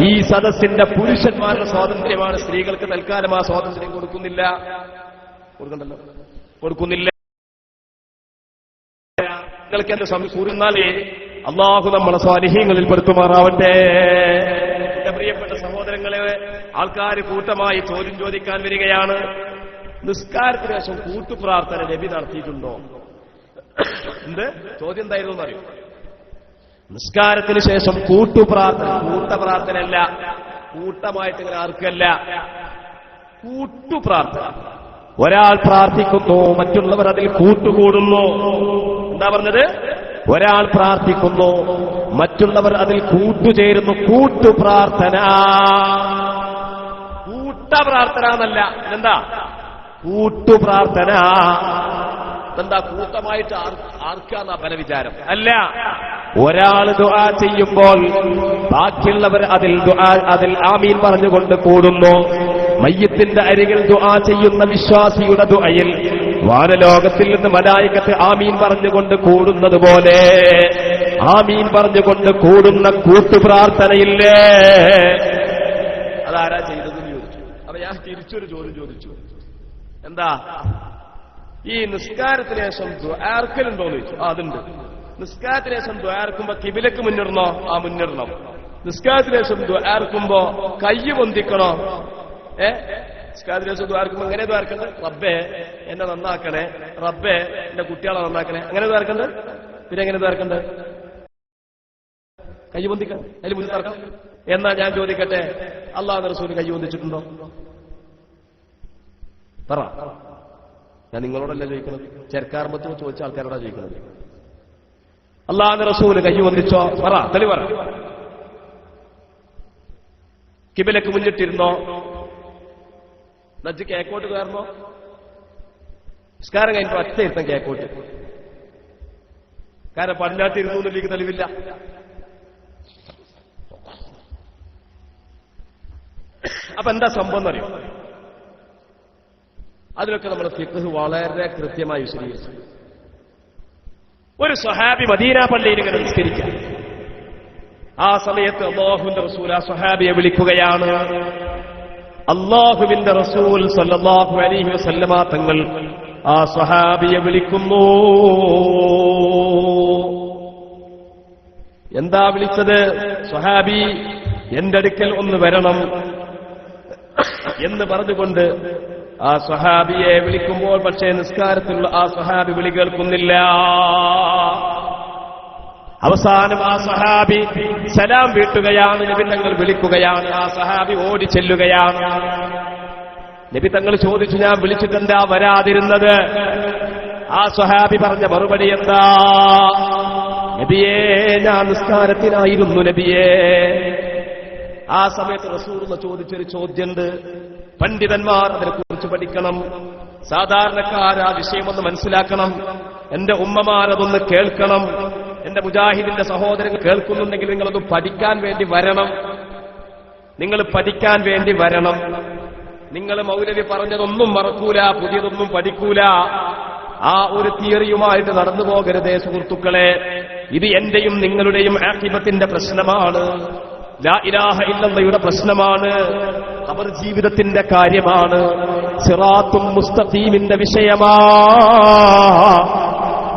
ഈ സദസ്സിന്റെ പുരുഷന്മാരുടെ സ്വാതന്ത്ര്യമാണ്. സ്ത്രീകൾക്ക് തൽക്കാലം ആ സ്വാതന്ത്ര്യം കൊടുക്കുന്നില്ല. നിങ്ങൾക്ക് എന്റെ കൂറുന്നാലേ അള്ളാഹു നമ്മളെ സ്വാലിഹീങ്ങളിൽ പെടുത്തുമാറാവട്ടെ. എന്റെ പ്രിയപ്പെട്ട സഹോദരങ്ങളെ, ആൾക്കാർ കൂട്ടമായി ചോദ്യം ചോദിക്കാൻ വരികയാണ്. നിസ്കാരത്തിന് ശേഷം കൂട്ടുപ്രാർത്ഥന നബി നടത്തിയിട്ടുണ്ടോ? എന്ത് ചോദ്യം എന്തായിരുന്നു എന്നറിയോ? നിസ്കാരത്തിന് ശേഷം കൂട്ടുപ്രാർത്ഥന, കൂട്ടപ്രാർത്ഥനയല്ല, കൂട്ടമായിട്ട് ഇങ്ങനെ ആർക്കല്ല, കൂട്ടുപ്രാർത്ഥന. ഒരാൾ പ്രാർത്ഥിക്കുന്നു, മറ്റുള്ളവർ അതിൽ കൂട്ടുകൂടുന്നു. എന്താ പറഞ്ഞത്? ഒരാൾ പ്രാർത്ഥിക്കുന്നു, മറ്റുള്ളവർ അതിൽ കൂട്ടുചേരുന്നു. കൂട്ടുപ്രാർത്ഥന. കൂട്ടപ്രാർത്ഥന എന്നല്ല, എന്താ കൂട്ടുപ്രാർത്ഥന? എന്താ കൂട്ടമായിട്ട് ആർക്കാന്ന പല വിചാരം? അല്ല, ഒരാൾ ദുആ ചെയ്യുമ്പോൾ ബാക്കിയുള്ളവർ അതിൽ ആമീൻ പറഞ്ഞുകൊണ്ട് കൂടുന്നു. മയ്യത്തിന്റെ അരികിൽ ദുആ ചെയ്യുന്ന വിശ്വാസിയുടെ ദുആയിൽ വാനലോകത്തിൽ നിന്ന് മലായികത്ത് ആമീൻ പറഞ്ഞുകൊണ്ട് കൂടുന്നത് പോലെ ആമീൻ പറഞ്ഞുകൊണ്ട് കൂടുന്ന കൂട്ടുപ്രാർത്ഥനയില്ലേ? അതാരാ ചെയ്തതെന്ന് ചോദിച്ചു. അപ്പൊ ഞാൻ തിരിച്ചൊരു ചോദ്യം ചോദിച്ചു. എന്താ ഈ നിസ്കാരത്തിന് ശേഷം ദ്വാർക്കലുണ്ടോന്ന് ചോദിച്ചു. അതുണ്ട്. നിസ്കാരത്തിന് ശേഷം ദ്വാർക്കുമ്പോ കിബിലക്ക് മുന്നിടണോ? മുന്നിടണം. നിസ്കാരത്തിന് ശേഷം ദ്വാർക്കുമ്പോ കൈ പൊന്തിക്കണോ? നിസ്കാരത്തിന് ശേഷം ദ്വാർക്കുമ്പോ എങ്ങനെ ദ്വാർക്കണ്ടത്? റബ്ബേ എന്നെ നന്നാക്കണേ, റബ്ബേ എന്റെ കുട്ടികളെ നന്നാക്കണേ, അങ്ങനെ ദ്വാർക്കണ്ടത്. പിന്നെ എങ്ങനെ ദ്വാർക്കണ്ടത്? കൈ പൊന്തിക്കണം, അതിൽ മുന്നിൽ നടക്കണം. എന്നാ ഞാൻ ചോദിക്കട്ടെ, അല്ലാഹുവിന്റെ റസൂൽ കൈ പൊന്തിച്ചിട്ടുണ്ടോ? പറ. ഞാൻ നിങ്ങളോടല്ല ചോദിക്കുന്നത്, ചെറുക്കാർമ്പത്ത് ചോദിച്ച ആൾക്കാരോടാ ചോദിക്കുന്നത്. അല്ലാഹുവിന്റെ റസൂല് കൈ പൊന്തിച്ചോ? പറ, തെളിവ് പറ. കിബിലക്ക് മുന്നിട്ടിരുന്നോ? നജ്ജ് കേക്കോട്ട് കയറണോ? നിസ്കാരം കഴിഞ്ഞിട്ട് ഒറ്റ ഇരുത്തം കേക്കോട്ട്. കാരണം പടിഞ്ഞാട്ടിരുന്നു എന്നുണ്ടെങ്കിൽ തെളിവില്ല. അപ്പൊ എന്താ സംഭവം എന്നറിയോ? അതിലൊക്കെ നമ്മൾ ഫിഖ് വളരെ കൃത്യമായി വിശദീകരിച്ചു. ഒരു സ്വഹാബി മദീന പള്ളിയിൽ ഇങ്ങനെ നിസ്കരിക്കാം. ആ സമയത്ത് അല്ലാഹുവിന്റെ റസൂൽ ആ സ്വഹാബിയെ വിളിക്കുകയാണ്. അല്ലാഹുവിന്റെ റസൂൽ സല്ലല്ലാഹു അലൈഹി വസല്ലമ തങ്ങൾ ആ സ്വഹാബിയെ വിളിക്കുന്നു. എന്താ വിളിച്ചത്? സ്വഹാബി എന്റെ അടുക്കൽ ഒന്ന് വരണം എന്ന് പറഞ്ഞുകൊണ്ട് ആ സ്വഹാബിയെ വിളിക്കുമ്പോൾ പക്ഷേ നിസ്കാരത്തിലുള്ള ആ സ്വഹാബി വിളി കേൾക്കുന്നില്ല. അവസാനം ആ സ്വഹാബി സലാം വീട്ടുകയാണ്. നബി തങ്ങൾ വിളിക്കുകയാണ്. ആ സ്വഹാബി ഓടി ചെല്ലുകയാണ്. നബി തങ്ങൾ ചോദിച്ചു, ഞാൻ വിളിച്ചിട്ടെന്താ വരാതിരുന്നത്? ആ സ്വഹാബി പറഞ്ഞ മറുപടി എന്താ? നബിയേ, ഞാൻ നിസ്കാരത്തിനായിരുന്നു നബിയേ. ആ സമയത്ത് റസൂലുള്ള ചോദിച്ചൊരു ചോദ്യമുണ്ട്. പണ്ഡിതന്മാർ അതിനെക്കുറിച്ച് പഠിക്കണം. സാധാരണക്കാർ ആ വിഷയമൊന്ന് മനസ്സിലാക്കണം. എന്റെ ഉമ്മമാരതൊന്ന് കേൾക്കണം. എന്റെ മുജാഹിദിന്റെ സഹോദരങ്ങൾ കേൾക്കുന്നുണ്ടെങ്കിൽ നിങ്ങളത് പഠിക്കാൻ വേണ്ടി വരണം. നിങ്ങൾ പഠിക്കാൻ വേണ്ടി വരണം. നിങ്ങൾ മൗലവി പറഞ്ഞതൊന്നും മറക്കൂല, പുതിയതൊന്നും പഠിക്കൂല. ആ ഒരു തിയറിയുമായിട്ട് നടന്നു പോകരുതേ സുഹൃത്തുക്കളെ. ഇത് എന്റെയും നിങ്ങളുടെയും ആഖിബത്തിന്റെ പ്രശ്നമാണ്. ലാ ഇലാഹ ഇല്ലല്ലാഹയുടെ പ്രശ്നമാണ്. ഖബർ ജീവിതത്തിന്റെ കാര്യമാണ്. സിറാത്തും മുസ്തഖീമിന്റെ വിഷയമാ.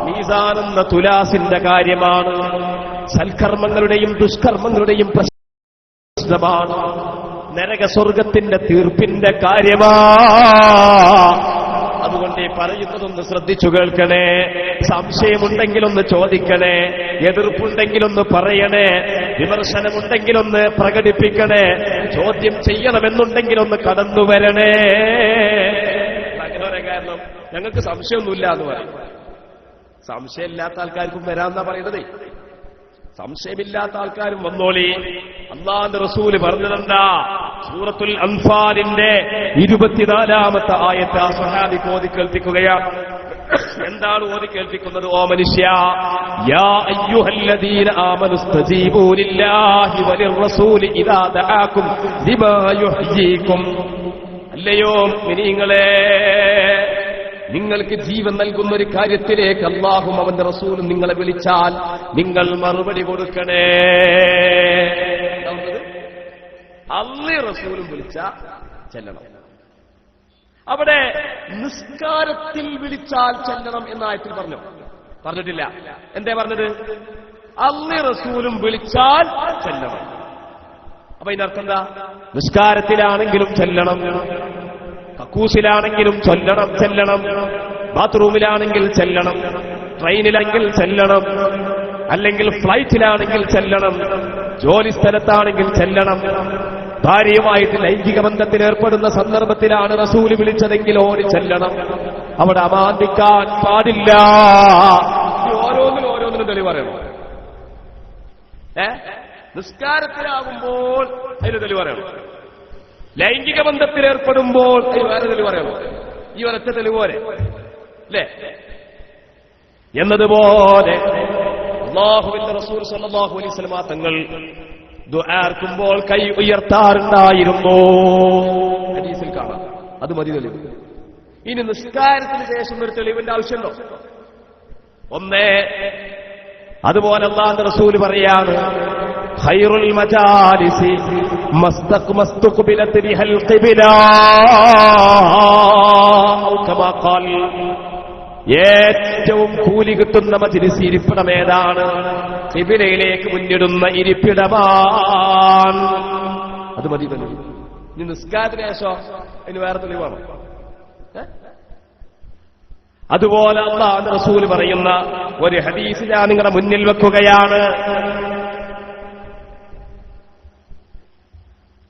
മീസാൻ എന്ന തുലാസിന്റെ കാര്യമാണ്. സൽക്കർമ്മങ്ങളുടെയും ദുഷ്കർമ്മങ്ങളുടെയും പ്രശ്നമാണ്. നരകസ്വർഗത്തിന്റെ തീർപ്പിന്റെ കാര്യമാ. അതുകൊണ്ട് ഈ പറയുന്നതൊന്ന് ശ്രദ്ധിച്ചു കേൾക്കണേ. സംശയമുണ്ടെങ്കിലൊന്ന് ചോദിക്കണേ. എതിർപ്പുണ്ടെങ്കിലൊന്ന് പറയണേ. വിമർശനമുണ്ടെങ്കിലൊന്ന് പ്രകടിപ്പിക്കണേ. ചോദ്യം ചെയ്യണമെന്നുണ്ടെങ്കിലൊന്ന് കടന്നു വരണേ. അങ്ങനെ കാരണം ഞങ്ങൾക്ക് സംശയമൊന്നുമില്ല എന്ന് പറയും. സംശയമില്ലാത്ത ആൾക്കാർക്കും വരാമെന്നാ പറയുന്നത്. സംശയമില്ലാത്ത ആൾക്കാരും വന്നോളി. അല്ലാഹുവിന്റെ റസൂല് പറഞ്ഞതെന്താ? സൂറത്തുൽ അൻഫാലിന്റെ 24-ാമത്തെ ആയത്ത് ആ സ്വഹാബിക്ക് ഓതി കേൾപ്പിക്കുകയാണ്. എന്താണ് ഓതി കേൾപ്പിക്കുന്നത്? ഓ മനുഷ്യ, യാ അയ്യുഹല്ലദീന ആമനു സ്തജീബൂ ലില്ലാഹി വലിർറസൂലി ഇദാ ദആകും ലിമാ യുഹ്യീകും. അല്ലയോ മുഅ്മിനീങ്ങളെ, നിങ്ങൾക്ക് ജീവൻ നൽകുന്ന ഒരു കാര്യത്തിലേക്ക് അല്ലാഹുവും അവന്റെ റസൂലും നിങ്ങളെ വിളിച്ചാൽ നിങ്ങൾ മറുപടി കൊടുക്കണേ. അല്ലാഹുവും റസൂലും വിളിച്ച ചെല്ലണം. അവിടെ നിസ്കാരത്തിൽ വിളിച്ചാൽ ചെല്ലണം എന്ന ആയത്തിൽ പറഞ്ഞിട്ടില്ല. എന്തേ പറഞ്ഞത്? അല്ലാഹുവും റസൂലും വിളിച്ചാൽ ചെല്ലണം. അപ്പൊ ഇതിനർത്ഥം എന്താ? നിസ്കാരത്തിലാണെങ്കിലും ചെല്ലണം, കക്കൂസിലാണെങ്കിലും ചെല്ലണം, ബാത്റൂമിലാണെങ്കിൽ ചെല്ലണം, ട്രെയിനിലാണെങ്കിൽ ചെല്ലണം, അല്ലെങ്കിൽ ഫ്ലൈറ്റിലാണെങ്കിൽ ചെല്ലണം, ജോലി സ്ഥലത്താണെങ്കിൽ ചെല്ലണം. ഭാര്യയുമായിട്ട് ലൈംഗിക ബന്ധത്തിൽ ഏർപ്പെടുന്ന സന്ദർഭത്തിലാണ് റസൂല് വിളിച്ചതെങ്കിൽ ഓടി ചെല്ലണം. അവിടെ അമാന്തിക്കാൻ പാടില്ല. ഓരോന്നിനും തെളിവ് പറയണം. നിസ്കാരത്തിലാകുമ്പോൾ അതിന് തെളിവ് പറയണം. ലൈംഗിക ബന്ധത്തിൽ ഏർപ്പെടുമ്പോൾ അതിന് വേറെ തെളിവ് പറയണം. ഈ ഒരൊറ്റ തെളിവ് പോലെ അല്ലേ? എന്നതുപോലെ അല്ലാഹുവിന്റെ റസൂൽ സ്വല്ലല്ലാഹു അലൈഹി വസല്ലം തങ്ങൾ ദുആർക്കുമ്പോൾ കൈ ഉയർത്താറുണ്ടായിരുന്നു. ഹദീസിൽ കാണാം. അത് മതി തെളിവ്. ഇനി നിസ്കാരത്തിന് ശേഷം ഒരു തെളിവിന്റെ ആവശ്യമുണ്ടോ? ഒന്നേ, അതുപോലെ അല്ലാഹുവിന്റെ റസൂൽ പറയാണ്, ഖൈറുൽ മജാലിസി മസ്തഖ്ബിലത് ബിഹൽ ഖിബ്ല ഔ കമാ ഖാൽ, ഏറ്റവും കൂലി കിട്ടുന്ന മജ്‌ലിസ് ഇരിപ്പിടം ഏതാണ്? ഖിബ്ലയിലേക്ക് മുന്നിടുന്ന ഇരിപ്പിടമാണ്. അത് മതി തെളിവ്. ഇനി നിസ്കാരത്തിന് ശേഷം അതിന് വേറെ തെളിവാണ്. അതുപോലെ അല്ലാഹുവിന്റെ റസൂൽ പറയുന്ന ഒരു ഹദീസ് ഞാൻ നിങ്ങളുടെ മുന്നിൽ വെക്കുകയാണ്.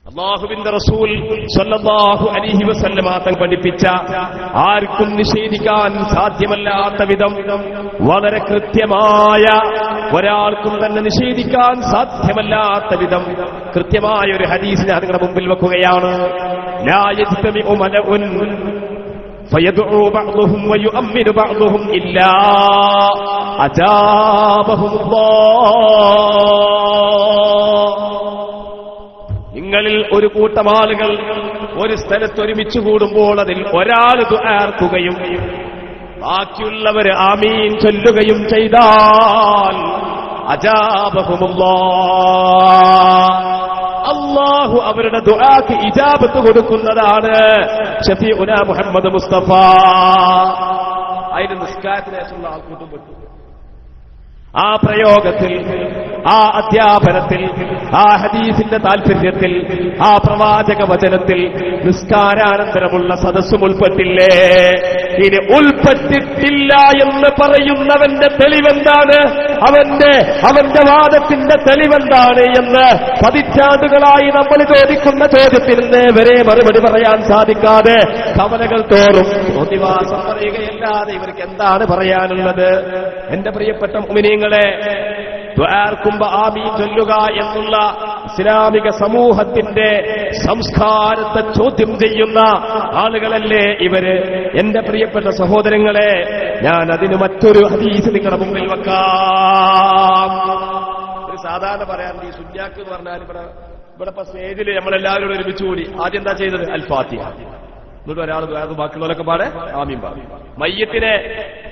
അല്ലാഹുവിന്റെ റസൂൽ സ്വല്ലല്ലാഹു അലൈഹി വസല്ലമ തങ്ങൾ പഠിപ്പിച്ച ആർക്കും നിഷേധിക്കാൻ സാധ്യമല്ലാത്ത വിധം വളരെ കൃത്യമായ, ഒരാൾക്കും തന്നെ നിഷേധിക്കാൻ സാധ്യമല്ലാത്ത വിധം കൃത്യമായ ഒരു ഹദീസ് ഞാൻ നിങ്ങളുടെ മുമ്പിൽ വെക്കുകയാണ്. ലാ യജ്തമിഉ മലഉൻ فيدعو بعضهم ويؤمن بعضهم إلا أجابهم الله. നിങ്ങളിൽ ഒരു കൂട്ടം ആളുകൾ ഒരു സ്ഥലത്ത് ഒരുമിച്ച് കൂടുമ്പോൾ അതിൽ ഒരാൾ ദുആർക്കുകയും ബാക്കിയുള്ളവർ ആമീൻ ചൊല്ലുകയും ചെയ്താൽ അജാബഹുമുല്ലാഹ്, അല്ലാഹു അവരുടെ ദുആക്ക് ഇജാബത്ത് കൊടുക്കുന്നതാണ്. ഷഫീഉനാ മുഹമ്മദ് മുസ്തഫ. അതിന് നിസ്കാരത്തിന് ശേഷമുള്ള ആൾക്കൂട്ടം പെട്ടു. ആ പ്രയോഗത്തിൽ, ആ അധ്യാപനത്തിൽ, ആ ഹദീസിന്റെ താൽപര്യത്തിൽ, ആ പ്രവാചക വചനത്തിൽ നിസ്കാരാനന്തരമുള്ള സദസ്സും ഉൾപ്പെട്ടില്ലേ? ഇനി ഉൾപ്പെട്ടിട്ടില്ല എന്ന് പറയുന്നവന്റെ തെളിവെന്താണ്? അവന്റെ വാദത്തിന്റെ തെളിവെന്താണ് എന്ന് പതിറ്റാണ്ടുകളായി നമ്മൾ ചോദിക്കുന്ന ചോദ്യത്തിന് വരെ മറുപടി പറയാൻ സാധിക്കാതെ കവലകൾ തോറും പ്രതിവാസം പറയുകയല്ലാതെ ഇവർക്ക് എന്താണ് പറയാനുള്ളത്? എന്റെ പ്രിയപ്പെട്ട മുഅ്മിനീങ്ങളെ, ദുആർക്കുമ്പോ ആമീൻ ചൊല്ലുക എന്നുള്ള ഇസ്ലാമിക സമൂഹത്തിന്റെ സംസ്കാരത്തെ ചോദ്യം ചെയ്യുന്ന ആളുകളല്ലേ ഇവര്? എന്റെ പ്രിയപ്പെട്ട സഹോദരങ്ങളെ, ഞാൻ അതിന് മറ്റൊരു ഹദീസ് നിങ്ങളുടെ മുമ്പിൽ വെക്കാം. ഒരു സാധാരണ പറയാറുണ്ട്, ഈ സുന്യാക്ക് എന്ന് പറഞ്ഞാൽ ഇവിടെ ഇപ്പൊ സ്റ്റേജിൽ നമ്മളെല്ലാവരും ഒരുമിച്ച് കൂടി ആദ്യം എന്താ ചെയ്തത്? അൽ ഫാത്തിഹ. എന്നിട്ട് ഒരാൾ ബാക്കിയുള്ളവരൊക്കെ പാടെ ആമീൻ പാടും. മയ്യത്തിനെ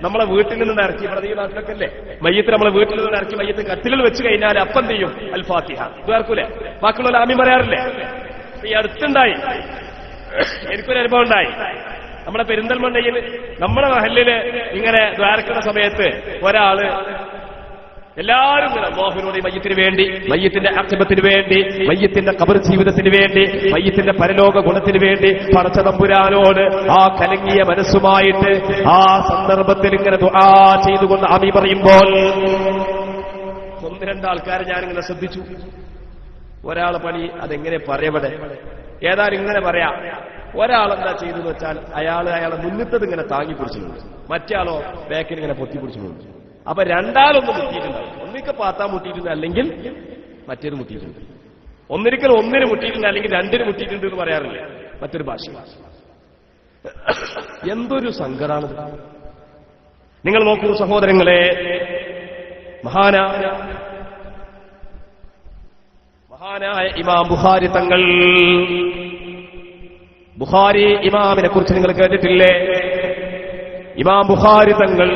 നമ്മളെ വീട്ടിൽ നിന്ന് ഇറക്കി, ഇവിടെ ഈ നാട്ടിലൊക്കെ അല്ലേ മയ്യത്ത് നമ്മളെ വീട്ടിൽ നിന്ന് ഇറക്കി മയ്യത്ത് കട്ടിലിൽ വെച്ച് കഴിഞ്ഞാൽ അപ്പം ചെയ്യും അൽ ഫാത്തിഹ. ഇതാർക്കൂലേ? ബാക്കിയുള്ള ആമീൻ പറയാറില്ലേ? ഈ അടുത്തുണ്ടായി, എനിക്കൊരു അനുഭവം ഉണ്ടായി. നമ്മുടെ പെരിന്തൽമണ്ണയിൽ നമ്മുടെ മഹല്ലില് ഇങ്ങനെ ദ്വാരക്കുന്ന സമയത്ത് ഒരാള് എല്ലാവരും അല്ലാഹുവിനോട് മയ്യത്തിന് വേണ്ടി, മയ്യത്തിന്റെ അഖിബത്തിന് വേണ്ടി, മയ്യത്തിന്റെ ഖബർ ജീവിതത്തിന് വേണ്ടി, മയ്യത്തിന്റെ പരലോക ഗുണത്തിന് വേണ്ടി പടച്ച തമ്പുരാനോട് ആ കലങ്ങിയ മനസ്സുമായിട്ട് ആ സന്ദർഭത്തിൽ ഇങ്ങനെ ദുആ ചെയ്തുകൊണ്ട് ആമീൻ പറയുമ്പോൾ ഒന്ന് രണ്ടാൾക്കാരെ ഞാനിങ്ങനെ ശ്രദ്ധിച്ചു. ഒരാളെ പണി അതെങ്ങനെ പറയവിടെ, ഏതായാലും ഇങ്ങനെ പറയാം. ഒരാളെന്താ ചെയ്തെന്ന് വെച്ചാൽ അയാളെ മുന്നിട്ടത് ഇങ്ങനെ താങ്ങി പിടിച്ചിട്ടുണ്ട്, മറ്റേ ആളോ ബാക്കിൽ ഇങ്ങനെ പൊത്തി പിടിച്ചിട്ടുണ്ട്. അപ്പൊ രണ്ടാളൊന്നും മുട്ടിയിട്ടുണ്ടാവും. ഒന്നിക്ക് പാത്താൻ മുട്ടിയിട്ടുണ്ട്, അല്ലെങ്കിൽ മറ്റേത് മുട്ടിയിട്ടുണ്ട്. ഒന്നിരിക്കൽ ഒന്നിന് മുട്ടിയിട്ടുണ്ട്, അല്ലെങ്കിൽ രണ്ടിന് മുട്ടിയിട്ടുണ്ട് എന്ന് പറയാറില്ല മറ്റൊരു ഭാഷ. എന്തൊരു സങ്കടാണ്. നിങ്ങൾ നോക്കൂ സഹോദരങ്ങളെ, മഹാനായ ഇമാം ബുഖാരി തങ്ങൾ, ബുഖാരി ഇമാമിനെ കുറിച്ച് നിങ്ങൾ കേട്ടിട്ടില്ലേ? ഇമാം ബുഖാരി തങ്ങൾ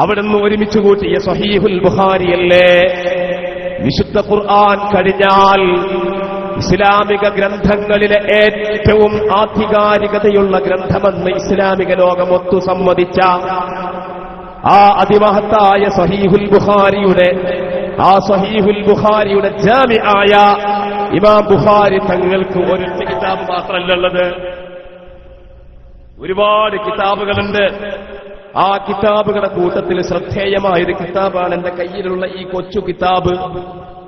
അവിടുന്ന് ഒരുമിച്ച് കൂട്ടിയ സ്വഹീഹുൽ ബുഖാരിയല്ലേ വിശുദ്ധ ഖുർആൻ കഴിഞ്ഞാൽ ഇസ്ലാമിക ഗ്രന്ഥങ്ങളിലെ ഏറ്റവും ആധികാരികതയുള്ള ഗ്രന്ഥമെന്ന് ഇസ്ലാമിക ലോകം ഒത്തു സമ്മതിച്ച ആ അതിമഹത്തായ സ്വഹീഹുൽ ബുഖാരിയുടെ ജാമിആയ ഇമാം ബുഖാരി തങ്ങൾക്ക് ഒരു കിതാബ് മാത്രമല്ലുള്ളത്, ഒരുപാട് കിതാബുകളുണ്ട്. ആ കിതാബുകളുടെ കൂട്ടത്തിൽ ശ്രദ്ധേയമായൊരു കിതാബാണ് എന്റെ കയ്യിലുള്ള ഈ കൊച്ചു കിതാബ്.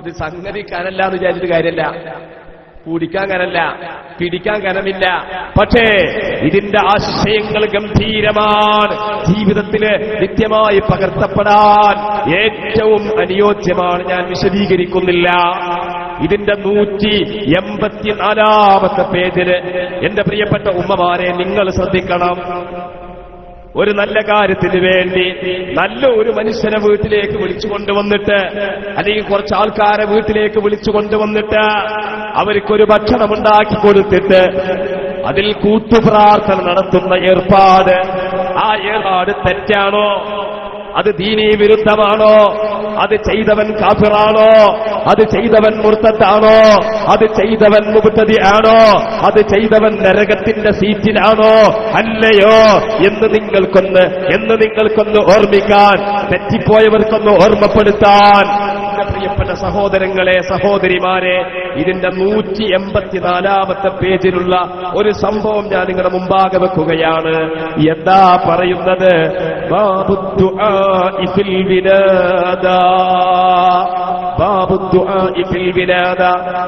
ഇത് സംഗതി കനല്ല എന്ന് വിചാരിച്ചിട്ട് കാര്യമല്ല. കുടിക്കാൻ കനല്ല, പിടിക്കാൻ കനമില്ല. പക്ഷേ ഇതിന്റെ ആശയങ്ങൾ ഗംഭീരമാണ്, ജീവിതത്തിൽ നിത്യമായി പകർത്തപ്പെടാൻ ഏറ്റവും അനുയോജ്യമാണ്. ഞാൻ വിശദീകരിക്കുന്നില്ല. ഇതിന്റെ 184-ാമത്തെ പേജില് എന്റെ പ്രിയപ്പെട്ട ഉമ്മമാരെ നിങ്ങൾ ശ്രദ്ധിക്കണം. ഒരു നല്ല കാര്യത്തിന് വേണ്ടി നല്ല ഒരു മനുഷ്യനെ വീട്ടിലേക്ക് വിളിച്ചു കൊണ്ടുവന്നിട്ട്, അല്ലെങ്കിൽ കുറച്ച് ആൾക്കാരെ വീട്ടിലേക്ക് വിളിച്ചു കൊണ്ടുവന്നിട്ട് അവർക്കൊരു ഭക്ഷണം ഉണ്ടാക്കി കൊടുത്തിട്ട് അതിൽ കൂട്ടുപ്രാർത്ഥന നടത്തുന്ന ഏർപ്പാട്, ആ ഏർപ്പാട് തെറ്റാണോ? അത് ദീനീ വിരുദ്ധമാണോ? അത് ചെയ്തവൻ കാഫിറാണോ? അത് ചെയ്തവൻ മുർത്തത്താണോ? അത് ചെയ്തവൻ മുബ്തദി ആണോ? അത് ചെയ്തവൻ നരകത്തിന്റെ സീറ്റിലാണോ അല്ലയോ എന്ന് നിങ്ങൾക്കൊന്ന് ഓർമ്മിക്കാൻ, തെറ്റിപ്പോയവർക്കൊന്ന് ഓർമ്മപ്പെടുത്താൻ. പ്രിയപ്പെട്ട സഹോദരങ്ങളെ, സഹോദരിമാരെ, ഇതിന്റെ 184-ാമത്തെ പേജിലുള്ള ഒരു സംഭവം ഞാൻ നിങ്ങളുടെ മുമ്പാകെ വെക്കുകയാണ്. എന്താ പറയുന്നത്?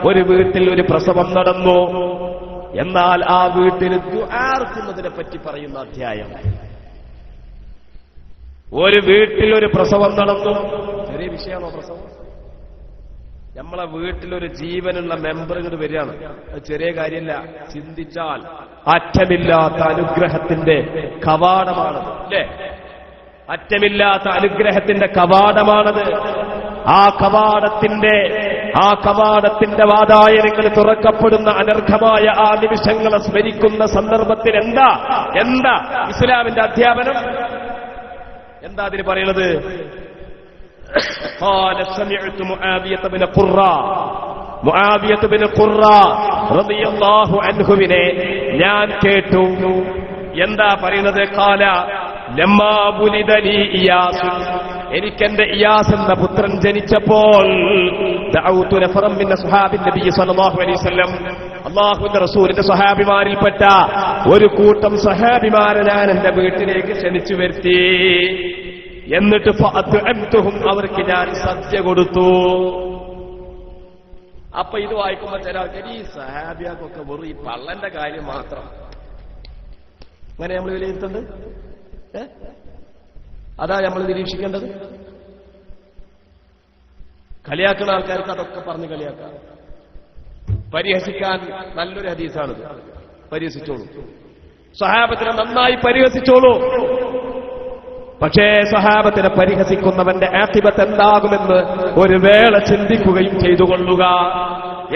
ഒരു വീട്ടിൽ ഒരു പ്രസവം നടന്നു. എന്നാൽ ആ വീട്ടിൽ ദുആർക്കുന്നതിനെ പറ്റി പറയുന്ന അധ്യായം. ഒരു വീട്ടിൽ ഒരു പ്രസവം നടന്നു. ചെറിയ വിഷയമാണോ പ്രസവം? നമ്മളെ വീട്ടിലൊരു ജീവനുള്ള മെമ്പർ ഇങ്ങോട്ട് വരികയാണ്. അത് ചെറിയ കാര്യമില്ല. ചിന്തിച്ചാൽ അറ്റമില്ലാത്ത അനുഗ്രഹത്തിന്റെ കവാടമാണത്, അല്ലേ? അറ്റമില്ലാത്ത അനുഗ്രഹത്തിന്റെ കവാടമാണത്. ആ കവാടത്തിന്റെ വാതായനങ്ങൾ തുറക്കപ്പെടുന്ന അനർഘമായ ആ നിമിഷങ്ങളെ സ്മരിക്കുന്ന സന്ദർഭത്തിൽ എന്താ ഇസ്ലാമിന്റെ അധ്യാപനം? എന്താ അതിന് പറയുന്നത്? قال سمعت معاوية بن قرة رضي الله عنه ഞാൻ കേട്ടു. എന്താ പറയുന്നത്? قال لما ولد لي إياس, എനിക്കെന്റെ ഇയാസ് എന്ന പുത്രൻ ജനിച്ചപ്പോൾ ദഅഉതു നഫറൻ മിൻ അസ്ഹാബിൻ നബി സല്ലല്ലാഹു അലൈഹി വസല്ലം, അല്ലാഹുവിന്റെ റസൂലിന്റെ സ്വഹാബിമാരിൽപ്പെട്ട ഒരു കൂട്ടം സ്വഹാബിമാരെ ഞാൻ എന്റെ വീട്ടിലേക്ക് ക്ഷണിച്ചു വരുത്തി. എന്നിട്ട് അവർക്ക് ഞാൻ സദ്യ കൊടുത്തു. അപ്പൊ ഇത് വായിക്കുമ്പോ ചില ആൾക്കാർ ഈ സഹാബിയാക്കൊക്കെ വെറും ഈ പള്ളന്റെ കാര്യം മാത്രം അങ്ങനെ നമ്മൾ വിലയിരുത്തേണ്ടത്? അതാ നമ്മൾ നിരീക്ഷിക്കേണ്ടത്? കളിയാക്കുന്ന ആൾക്കാർക്ക് അതൊക്കെ പറഞ്ഞ് കളിയാക്കാം. പരിഹസിക്കാൻ നല്ലൊരു ഹദീസാണിത്. പരിഹസിച്ചോളൂ, സഹാബത്തിനെ നന്നായി പരിഹസിച്ചോളൂ. പക്ഷേ സഹാബത്തിനെ പരിഹസിക്കുന്നവന്റെ ആഖിബത്ത് എന്താകുമെന്ന് ഒരു വേള ചിന്തിക്കുകയും ചെയ്തുകൊള്ളുക.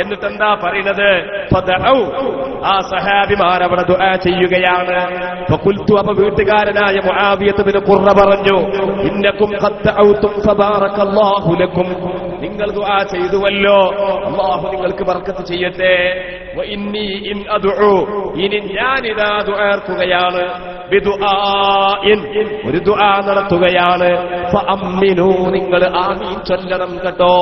എന്നിട്ടെന്താ പറയുന്നത്? ആ സഹാബിമാർ അവിടെ ദുആ ചെയ്യുകയാണ്. ഫഖുൽതു, അപ്പൊ വീട്ടുകാരനായ മുആവിയത്ത് ബിൻ ഖുർറ പറഞ്ഞു, ഇന്നകും ഖദ് ദഅൗതും ഫബാറകല്ലാഹു ലക്കും, നിങ്ങൾ ദുആ ചെയ്തുവല്ലോ, അല്ലാഹു നിങ്ങൾക്ക് ബർക്കത്ത് ചെയ്യട്ടെ. വഇന്നി ഇൻ അദ്ഉ, ഇനി ഞാനിതാ ദുആർക്കുകയാണ്. ബിദുആഇൻ, ഒരു ദുആ നടത്തുകയാണ്. ഫഅമ്മിനൂ, നിങ്ങൾ ആമീൻ ചൊല്ലണം കേട്ടോ.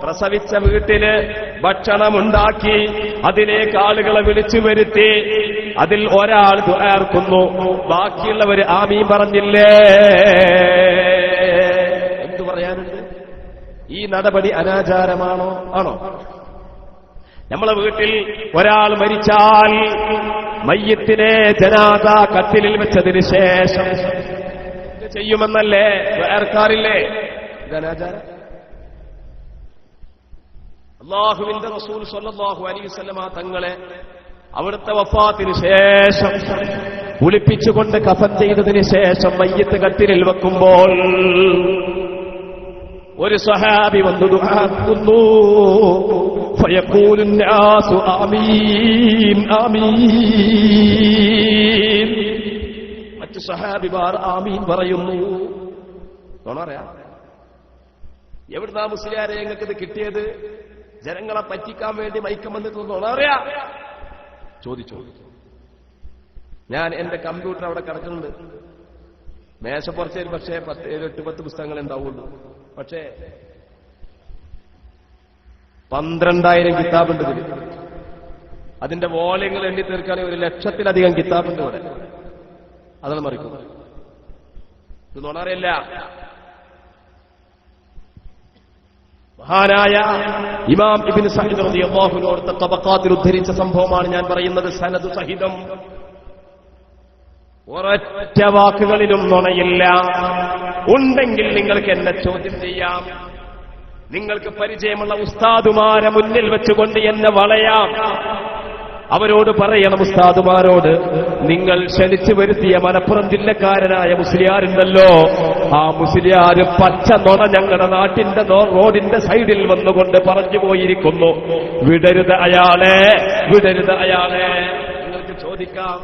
പ്രസവിച്ച വീട്ടില് ഭക്ഷണമുണ്ടാക്കി അതിലേക്ക് ആളുകളെ വിളിച്ചു വരുത്തി. അതിൽ ഒരാൾ ദുആർക്കുന്നു, ബാക്കിയുള്ളവര് ആമീൻ പറഞ്ഞില്ലേ? എന്തു പറയാനുണ്ട്? ഈ നടപടി അനാചാരമാണോ? ആണോ? നമ്മളെ വീട്ടിൽ ഒരാൾ മരിച്ചാൽ മയ്യത്തിനെ ജനാസ കട്ടിലിൽ വെച്ചതിന് ശേഷം ചെയ്യുമെന്നല്ലേ വേർക്കാറില്ലേ? ഇത് അനാചാരം. അല്ലാഹുവിന്റെ റസൂൽ സ്വല്ലല്ലാഹു അലൈഹി വസല്ലമ തങ്ങളെ അവിടുത്തെ വഫാത്തിന് ശേഷം കുളിപ്പിച്ചുകൊണ്ട് കഫൻ ചെയ്തതിന് ശേഷം മയ്യത്ത് കട്ടിലിൽ വെക്കുമ്പോൾ ഒരു സ്വഹാബി വന്നു ദുആക്കുന്നു. ഫയഖൂലു നാസു ആമീൻ ആമീൻ. മറ്റു സ്വഹാബിമാർ ആമീൻ പറയുന്നു. തോന്നറിയാം എവിടുന്നാ മുസ്ലിയാരെ ഞങ്ങൾക്ക് ഇത് കിട്ടിയത്? ജനങ്ങളെ പറ്റിക്കാൻ വേണ്ടി മൈക്കം വന്നിട്ട് തോന്നറിയാ? ചോദിച്ചു. ഞാൻ എന്റെ കമ്പ്യൂട്ടർ അവിടെ കിടക്കുന്നുണ്ട്, മേശപ്പുറത്തേൽ. പക്ഷേ 7-8 പുസ്തകങ്ങൾ ഉണ്ടാവുള്ളൂ. പക്ഷേ 12,000 കിതാബുണ്ട് ഇതിൽ. അതിന്റെ വോള്യങ്ങൾ എണ്ണി തീർക്കുകയാണെങ്കിൽ 1,00,000-ലധികം കിതാബുണ്ട് ഇവിടെ. അതാണ് മറിക്കും. ഇത് നോണറിയല്ല. മഹാനായ ഇമാം ഇബ്നു സഈദ് റളിയല്ലാഹു അൻഹു അവിടുത്തെ തബഖാത്തിൽ ഉദ്ധരിച്ച സംഭവമാണ് ഞാൻ പറയുന്നത്, സനദ് സഹിതം. ഒരൊറ്റ വാക്കുകളിലും നുണയില്ല. ഉണ്ടെങ്കിൽ നിങ്ങൾക്ക് എന്നെ ചോദ്യം ചെയ്യാം, നിങ്ങൾക്ക് പരിചയമുള്ള ഉസ്താദുമാരെ മുന്നിൽ വെച്ചുകൊണ്ട് എന്നെ വളയാം. അവരോട് പറയണം, ഉസ്താദുമാരോട്, നിങ്ങൾ ക്ഷണിച്ചു വരുത്തിയ മലപ്പുറം ജില്ലക്കാരനായ മുസ്ലിയാരുണ്ടല്ലോ, ആ മുസ്ലിയാര് പച്ച നുണ ഞങ്ങളുടെ നാട്ടിന്റെ റോഡിന്റെ സൈഡിൽ വന്നുകൊണ്ട് പറഞ്ഞു പോയിരിക്കുന്നു. വിടരുത് അയാളെ, വിടരുത് അയാളെ. നിങ്ങൾക്ക് ചോദിക്കാം.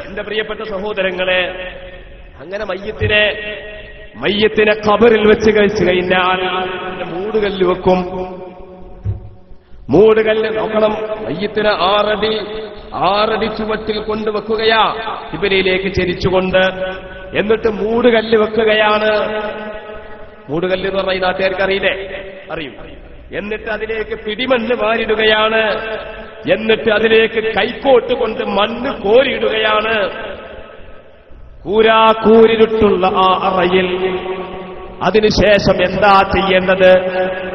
എന്റെ പ്രിയപ്പെട്ട സഹോദരങ്ങളെ, അങ്ങനെ മയ്യത്തിനെ ഖബറിൽ വെച്ച് കഴിച്ചു കഴിഞ്ഞാൽ മൂടുകല്ല് വെക്കും. മൂടുകല്ല് നോക്കണം, മയ്യത്തിനെ 6 അടി ചുവട്ടിൽ കൊണ്ടുവെക്കുകയാ, ഖിബലയിലേക്ക് ചരിച്ചുകൊണ്ട്. എന്നിട്ട് മൂടുകല്ല് വെക്കുകയാണ്. മൂടുകല്ല് എന്ന് പറഞ്ഞാൽ ഈ നാട്ടുകാർക്ക് അറിയില്ലേ? അറിയും. എന്നിട്ട് അതിലേക്ക് പിടിമണ്ണ് വാരിടുകയാണ്. എന്നിട്ട് അതിലേക്ക് കൈക്കോട്ട് കൊണ്ട് മണ്ണ് കോരിയിടുകയാണ്. കൂരാക്കൂരിട്ടുള്ള ആ അറയിൽ അതിനുശേഷം എന്താ ചെയ്യേണ്ടത്?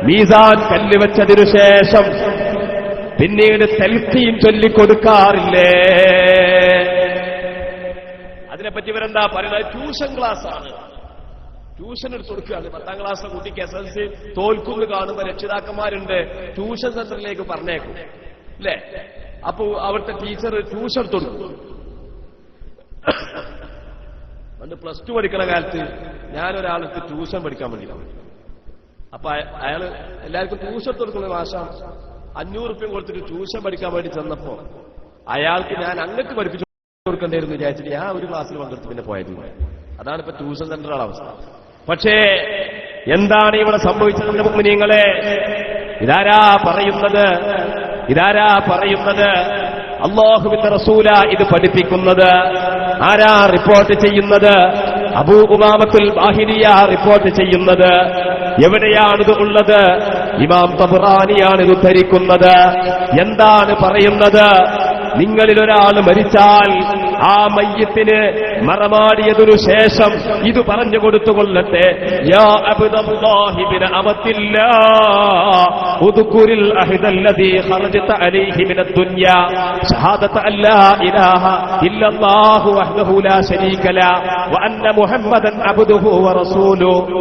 മീസാൻ കല്ല് വെച്ചതിനു ശേഷം പിന്നീട് തൽഖീൻ ചൊല്ലിക്കൊടുക്കാറില്ലേ? അതിനെപ്പറ്റി ഇവരെന്താ പറയുന്നത്? ട്യൂഷൻ ക്ലാസ് ആണ്. ട്യൂഷൻ എടുത്ത് കൊടുക്കുകയാണ്. 10ാം ക്ലാസ്സിലെ കുട്ടിക്ക് SSLC തോൽക്കുന്നു കാണുമ്പോൾ രക്ഷിതാക്കന്മാരുണ്ട്, ട്യൂഷൻ സെന്ററിലേക്ക് പറഞ്ഞേക്കും അല്ലേ? അപ്പൊ അവിടുത്തെ ടീച്ചർ ട്യൂഷൻ എടുത്ത് കൊടുക്കും. പണ്ട് +2 പഠിക്കണ കാലത്ത് ഞാനൊരാൾക്ക് ട്യൂഷൻ പഠിക്കാൻ വേണ്ടി, അപ്പൊ അയാള് എല്ലാവർക്കും ട്യൂഷൻ എടുത്ത് കൊടുക്കുന്ന മാസം 500 റുപ്യ കൊടുത്തിട്ട് ട്യൂഷൻ പഠിക്കാൻ വേണ്ടി ചെന്നപ്പോ അയാൾക്ക് ഞാൻ അങ്ങക്ക് പഠിപ്പിച്ചു കൊടുക്കേണ്ടായിരുന്നു വിചാരിച്ചിട്ട് ഞാൻ ഒരു ക്ലാസ്സിൽ പങ്കെടുത്ത് പിന്നെ പോയത്. അതാണ് ഇപ്പൊ ട്യൂഷൻ സെന്ററുകളുടെ അവസ്ഥ. പക്ഷേ എന്താണ് ഇവിടെ സംഭവിച്ചത് മുഅ്മിനീങ്ങളെ? ഇതാരാ പറയുന്നത്? അല്ലാഹുവിന്റെ റസൂലാ ഇത് പഠിപ്പിക്കുന്നത്. ആരാ റിപ്പോർട്ട് ചെയ്യുന്നത്? അബൂ ഉമാമത്തുൽ ബാഹിലിയ റിപ്പോർട്ട് ചെയ്യുന്നത്. എവിടെയാണിത് ഉള്ളത്? ഇമാം തബറാനിയാണ് ഇത് ഉദ്ധരിക്കുന്നത്. എന്താണ് പറയുന്നത്? നിങ്ങളിൽ ഒരാൾ മരിച്ചാൽ ആ മയ്യത്തിന് മറമാടിയതിനു ശേഷം ഇത് പറഞ്ഞു കൊടുത്തുകൊള്ളട്ടെ, യാ അബ്ദല്ലാഹി ബിൻ അമത്തില്ലാഹ് ഉദ്കുരിൽ അഹ്ദല്ലദീ ഖറജത അലൈഹി മിനദ് ദുനിയാ ഷഹാദത അല്ലാ ഇലാഹ ഇല്ലല്ലാഹു വഹ്ദഹു ലാ ശരീക ലഹു വ അന്ന മുഹമ്മദൻ അബ്ദുഹു വ റസൂലുഹു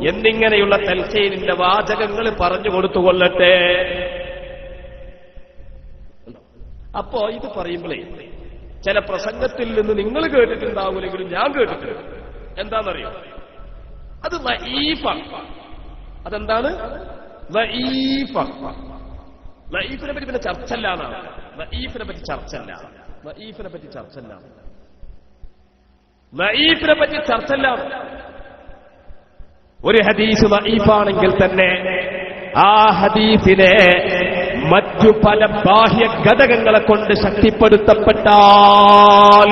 എന്നിങ്ങനെയുള്ള തൽഖീനിന്റെ വാചകങ്ങൾ പറഞ്ഞു കൊടുത്തുകൊള്ളട്ടെ. അപ്പോ ഇത് പറയുമ്പോഴേ ചില പ്രസംഗത്തിൽ നിന്ന് നിങ്ങൾ കേട്ടിട്ടുണ്ടാവില്ലെങ്കിലും ഞാൻ കേട്ടിട്ടുണ്ട്. എന്താണെന്നറിയോ? അത് ലഈഫാണ്. അതെന്താണ്? ലഈഫാണ്. ലഈഫിനെ പറ്റി പിന്നെ ചർച്ചല്ല എന്നാണ്. ലഈഫിനെ പറ്റി ചർച്ചല്ല. ഒരു ഹദീസ് ലഈഫാണെങ്കിൽ തന്നെ ആ ഹദീസിനെ മറ്റു പല ബാഹ്യ ഘടകങ്ങളെ കൊണ്ട് ശക്തിപ്പെടുത്തപ്പെട്ടാൽ